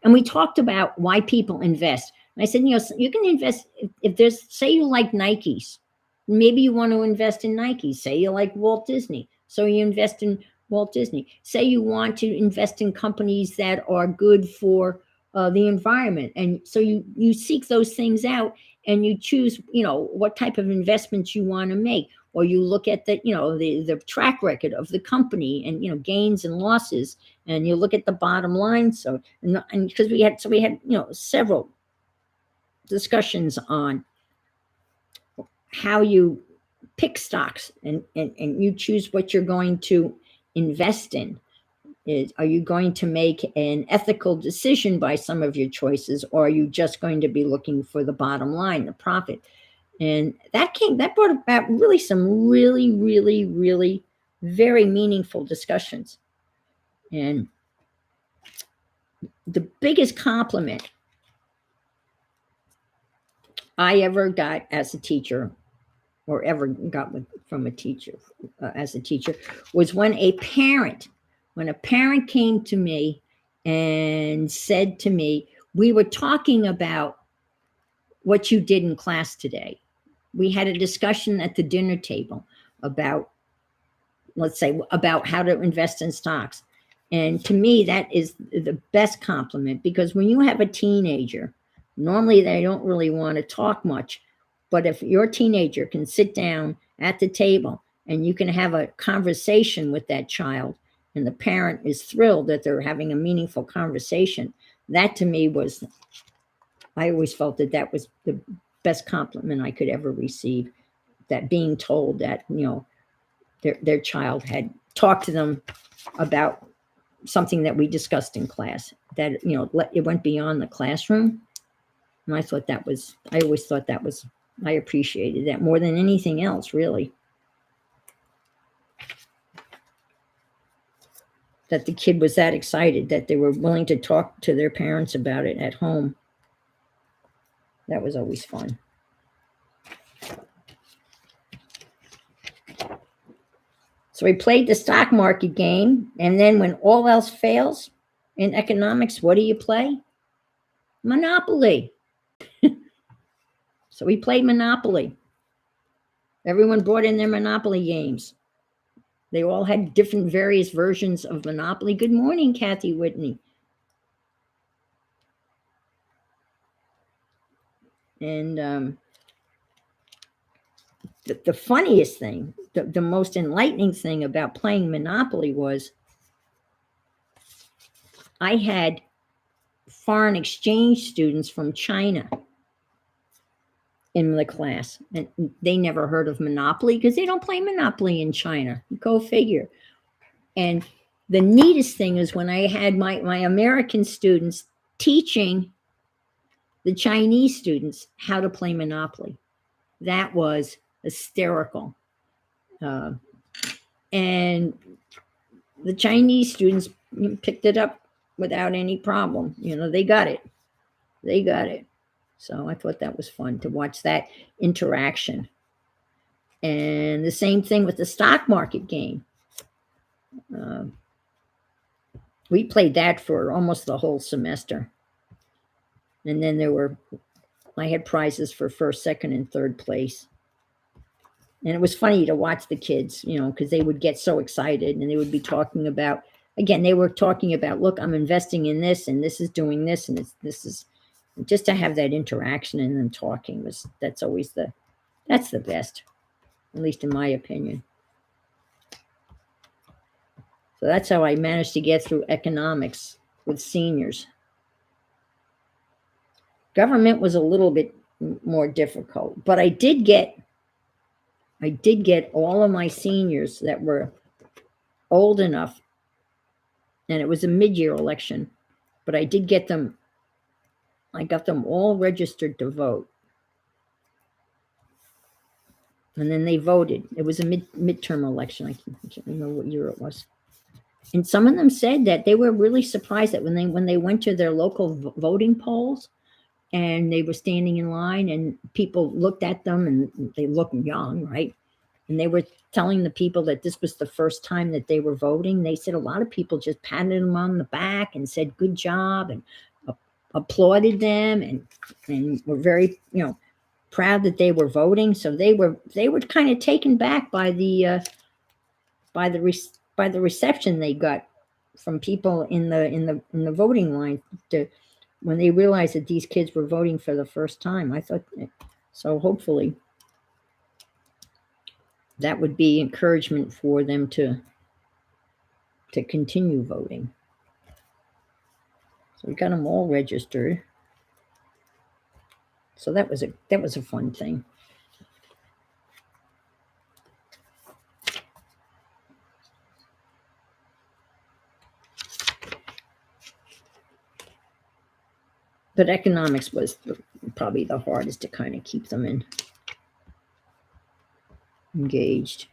and we talked about why people invest. And I said, you can invest if there's, say you like Nikes, maybe you want to invest in Nikes. Say you like Walt Disney, so you invest in Walt Disney. Say you want to invest in companies that are good for the environment, and so you seek those things out, and you choose what type of investments you want to make, or you look at the track record of the company, and gains and losses, and you look at the bottom line. So and because we had several discussions on how you pick stocks, and you choose what you're going to invest in. Are you going to make an ethical decision by some of your choices, or are you just going to be looking for the bottom line, the profit? And that brought about really some really, really, really very meaningful discussions. And the biggest compliment I ever got as a teacher, or ever got from a teacher as a teacher, was when a parent came to me and said to me, we were talking about what you did in class today. We had a discussion at the dinner table about, let's say, about how to invest in stocks. And to me, that is the best compliment, because when you have a teenager, normally they don't really want to talk much. But if your teenager can sit down at the table and you can have a conversation with that child, and the parent is thrilled that they're having a meaningful conversation, that to me was, I always felt that was the best compliment I could ever receive. That being told that, their child had talked to them about something that we discussed in class, that, it went beyond the classroom. And I always thought that was, I appreciated that more than anything else, really. That the kid was that excited that they were willing to talk to their parents about it at home. That was always fun. So we played the stock market game, and then when all else fails in economics, what do you play? Monopoly. So we played Monopoly. Everyone brought in their Monopoly games. They all had different various versions of Monopoly. Good morning, Kathy Whitney. And the funniest thing, the most enlightening thing about playing Monopoly was I had foreign exchange students from China in the class, and they never heard of Monopoly because they don't play Monopoly in China. Go figure. And the neatest thing is when I had my American students teaching the Chinese students how to play Monopoly. That was hysterical. And the Chinese students picked it up without any problem. They got it. They got it. So I thought that was fun to watch that interaction. And the same thing with the stock market game. We played that for almost the whole semester. And then I had prizes for first, second, and third place. And it was funny to watch the kids, because they would get so excited and they would be talking about, again, they were talking about, look, I'm investing in this and this is doing this and this is just to have that interaction and them talking that's the best, at least in my opinion. So that's how I managed to get through economics with seniors. Government was a little bit more difficult, but I did get all of my seniors that were old enough, and it was a mid-year election, but I got them all registered to vote. And then they voted. It was a midterm election. I can't remember what year it was. And some of them said that they were really surprised that when they went to their local voting polls and they were standing in line and people looked at them and they looked young, right? And they were telling the people that this was the first time that they were voting. They said a lot of people just patted them on the back and said, good job, and applauded them and were very, proud that they were voting. So they were kind of taken back by the reception they got from people in the voting line when they realized that these kids were voting for the first time. I thought so. Hopefully, that would be encouragement for them to continue voting. So we got them all registered. So that was a fun thing. But economics was probably the hardest to kind of keep them engaged.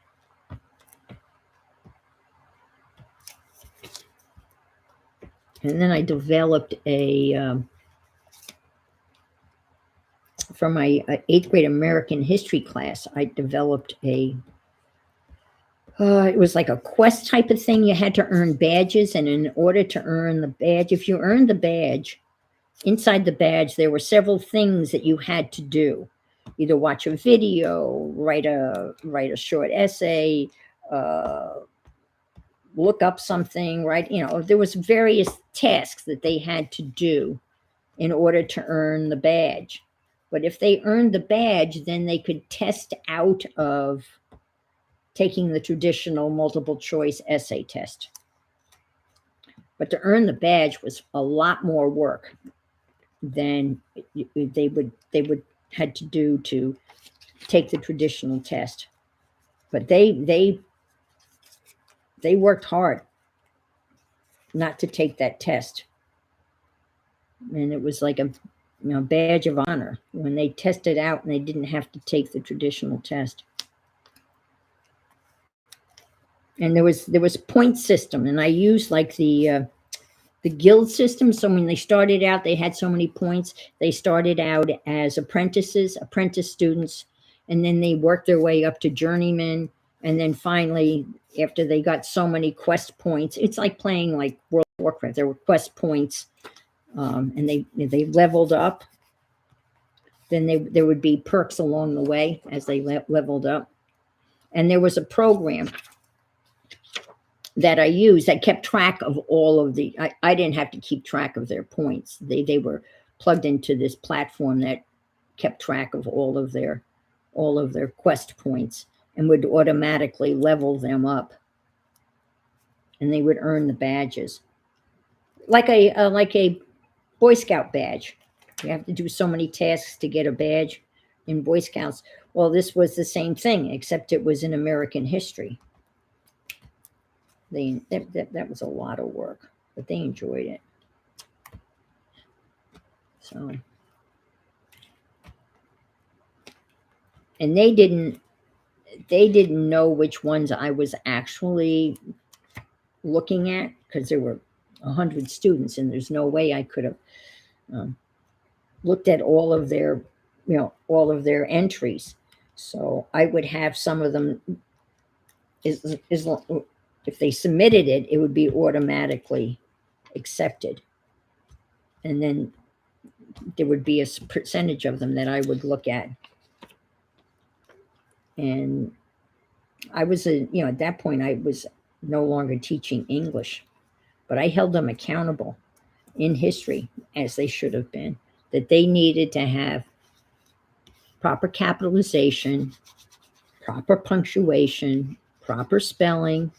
And then I developed for my 8th grade American history class, I developed it was like a quest type of thing. You had to earn badges, and in order to earn the badge, if you earned the badge, inside the badge, there were several things that you had to do. Either watch a video, write a short essay, look up something, right? There was various tasks that they had to do in order to earn the badge. But if they earned the badge, then they could test out of taking the traditional multiple choice essay test. But to earn the badge was a lot more work than they would had to do to take the traditional test. But they worked hard not to take that test. And it was like a badge of honor when they tested out and they didn't have to take the traditional test. And there was point system, and I used like the guild system. So when they started out, they had so many points. They started out as apprentice students, and then they worked their way up to journeyman. And then finally, after they got so many quest points, it's like playing like World of Warcraft. There were quest points. and they leveled up. Then there would be perks along the way as they leveled up. And there was a program that I used that kept track of all of the. I didn't have to keep track of their points. They were plugged into this platform that kept track of all of their quest points and would automatically level them up, and they would earn the badges like a Boy Scout badge. You have to do so many tasks to get a badge in Boy Scouts. Well, this was the same thing, except it was in American history. That was a lot of work, but they enjoyed it. So, and they didn't know which ones I was actually looking at, because there were 100 students, and there's no way I could have looked at all of their entries. So I would have some of them, if they submitted it, it would be automatically accepted. And then there would be a percentage of them that I would look at. And I was at that point, I was no longer teaching English, but I held them accountable in history, as they should have been, that they needed to have proper capitalization, proper punctuation, proper spelling.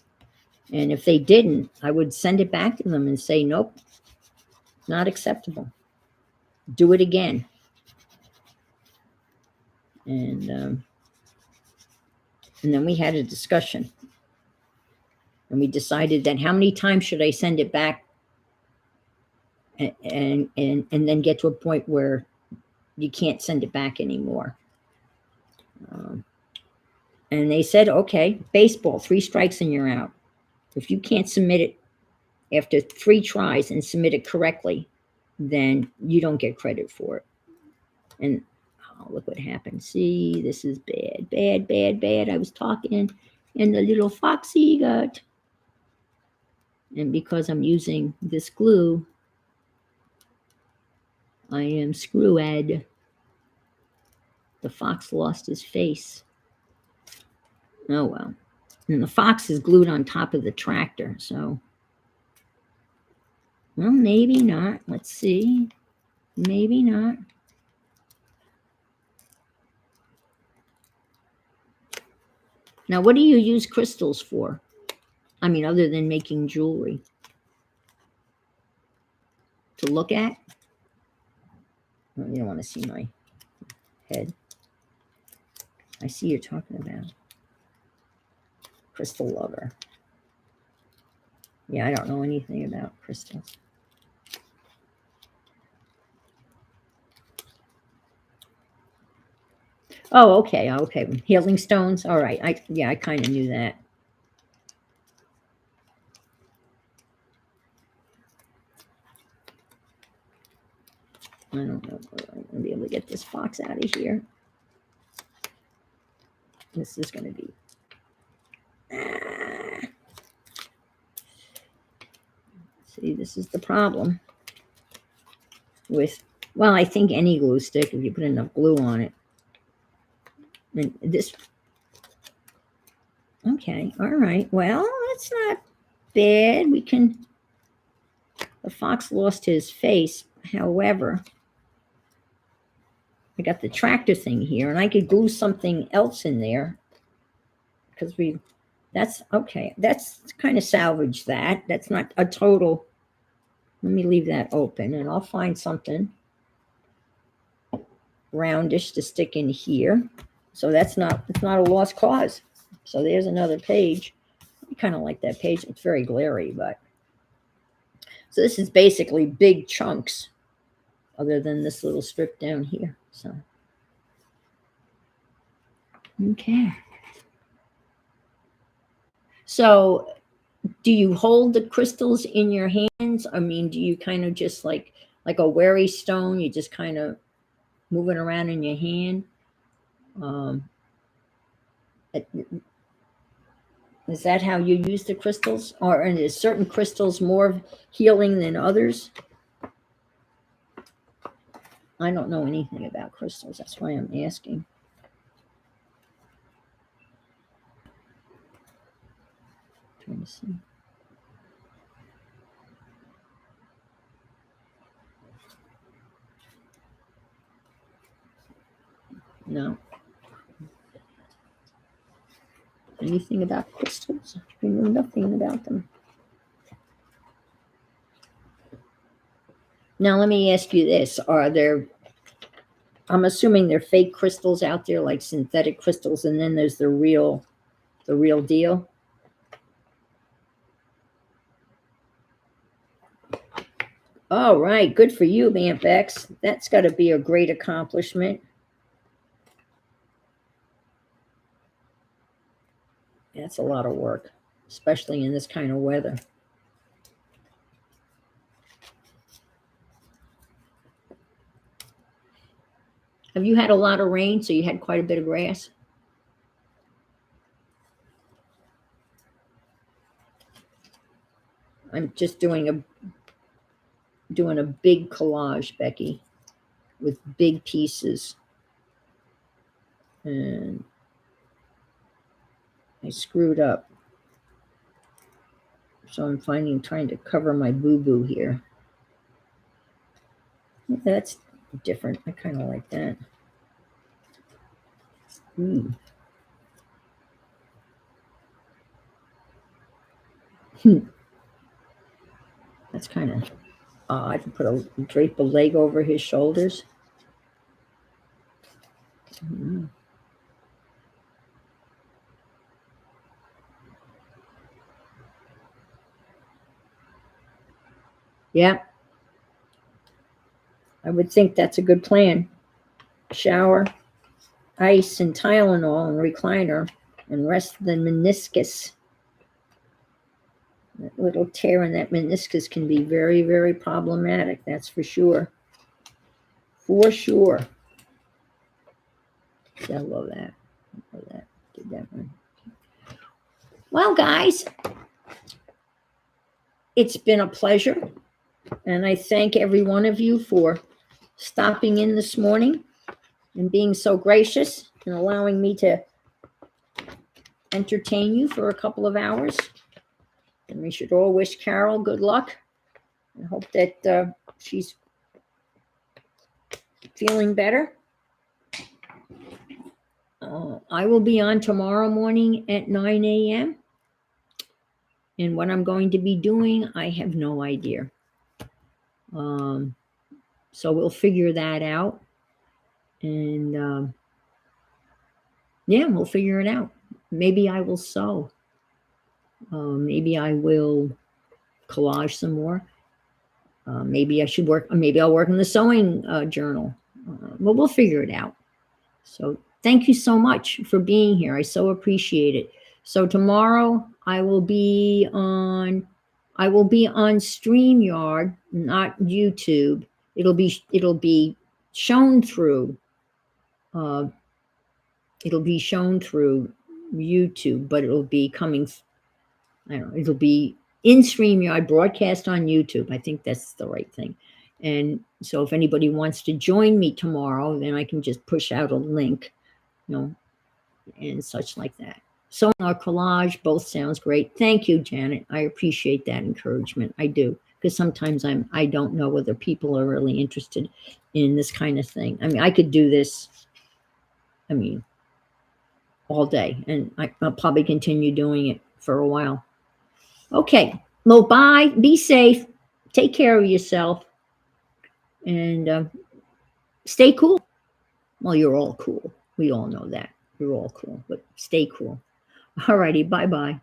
And if they didn't, I would send it back to them and say, nope, not acceptable. Do it again. And then we had a discussion. And we decided that how many times should I send it back, and then get to a point where you can't send it back anymore. And they said, okay, baseball, 3 strikes and you're out. If you can't submit it after 3 tries and submit it correctly, then you don't get credit for it. And look what happened. See, this is bad, bad, bad, bad. I was talking and the little foxy got, and because I'm using this glue, I am screwed. The fox lost his face. Oh well. And the fox is glued on top of the tractor, so. Well, maybe not. Let's see. Maybe not. Now, what do you use crystals for? I mean, other than making jewelry? To look at? Oh, you don't want to see my head. I see you're talking about crystal lover. Yeah, I don't know anything about crystals. Oh, okay. Healing stones. All right. I kind of knew that. I don't know if I'm going to be able to get this fox out of here. This is going to be. See, this is the problem with, well, I think any glue stick, if you put enough glue on it. And this, okay, all right. Well, that's not bad. We can, the fox lost his face. However, I got the tractor thing here, and I could glue something else in there, because that's okay. That's kind of salvage that. That's not a total. Let me leave that open, and I'll find something roundish to stick in here. So it's not a lost cause. So there's another page. I kind of like that page. It's very glary, but. So this is basically big chunks, other than this little strip down here. So, okay. So, do you hold the crystals in your hands? I mean, do you kind of just like a wary stone? You just kind of move it around in your hand? Is that how you use the crystals? Or is certain crystals more healing than others? I don't know anything about crystals. That's why I'm asking. Trying to see. No. Anything about crystals? We know nothing about them. Now let me ask you this. Are there, I'm assuming there are fake crystals out there, like synthetic crystals, and then there's the real deal? All right, good for you, Ampex. That's got to be a great accomplishment. That's a lot of work, especially in this kind of weather. Have you had a lot of rain, so you had quite a bit of grass? I'm just doing a big collage, Becky, with big pieces. And I screwed up. So I'm trying to cover my boo-boo here. That's different. I kind of like that. That's kind of odd. Drape a leg over his shoulders. Yeah. I would think that's a good plan. Shower, ice, and Tylenol, and recliner, and rest the meniscus. That little tear in that meniscus can be very, very problematic. That's for sure. For sure. I love that. I love that. Did that one. Well, guys, it's been a pleasure. And I thank every one of you for stopping in this morning and being so gracious and allowing me to entertain you for a couple of hours. And we should all wish Carol good luck and hope that she's feeling better. I will be on tomorrow morning at 9 a.m. And what I'm going to be doing, I have no idea. So we'll figure that out. And yeah, we'll figure it out. Maybe I will sew. Maybe I will collage some more. Maybe I should work. Maybe I'll work in the sewing journal. But we'll figure it out. So thank you so much for being here. I so appreciate it. So tomorrow I will be on StreamYard, not YouTube. It'll be shown through. It'll be shown through YouTube, but it'll be coming. I don't know. It'll be in StreamYard, broadcast on YouTube. I think that's the right thing. And so if anybody wants to join me tomorrow, then I can just push out a link, and such like that. So our collage, both sounds great. Thank you, Janet. I appreciate that encouragement. I do, because sometimes I don't know whether people are really interested in this kind of thing. I mean, I could do this, all day, and I'll probably continue doing it for a while. Okay. Well, bye. Be safe. Take care of yourself. And stay cool. Well, you're all cool. We all know that. You're all cool, but stay cool. All righty. Bye-bye.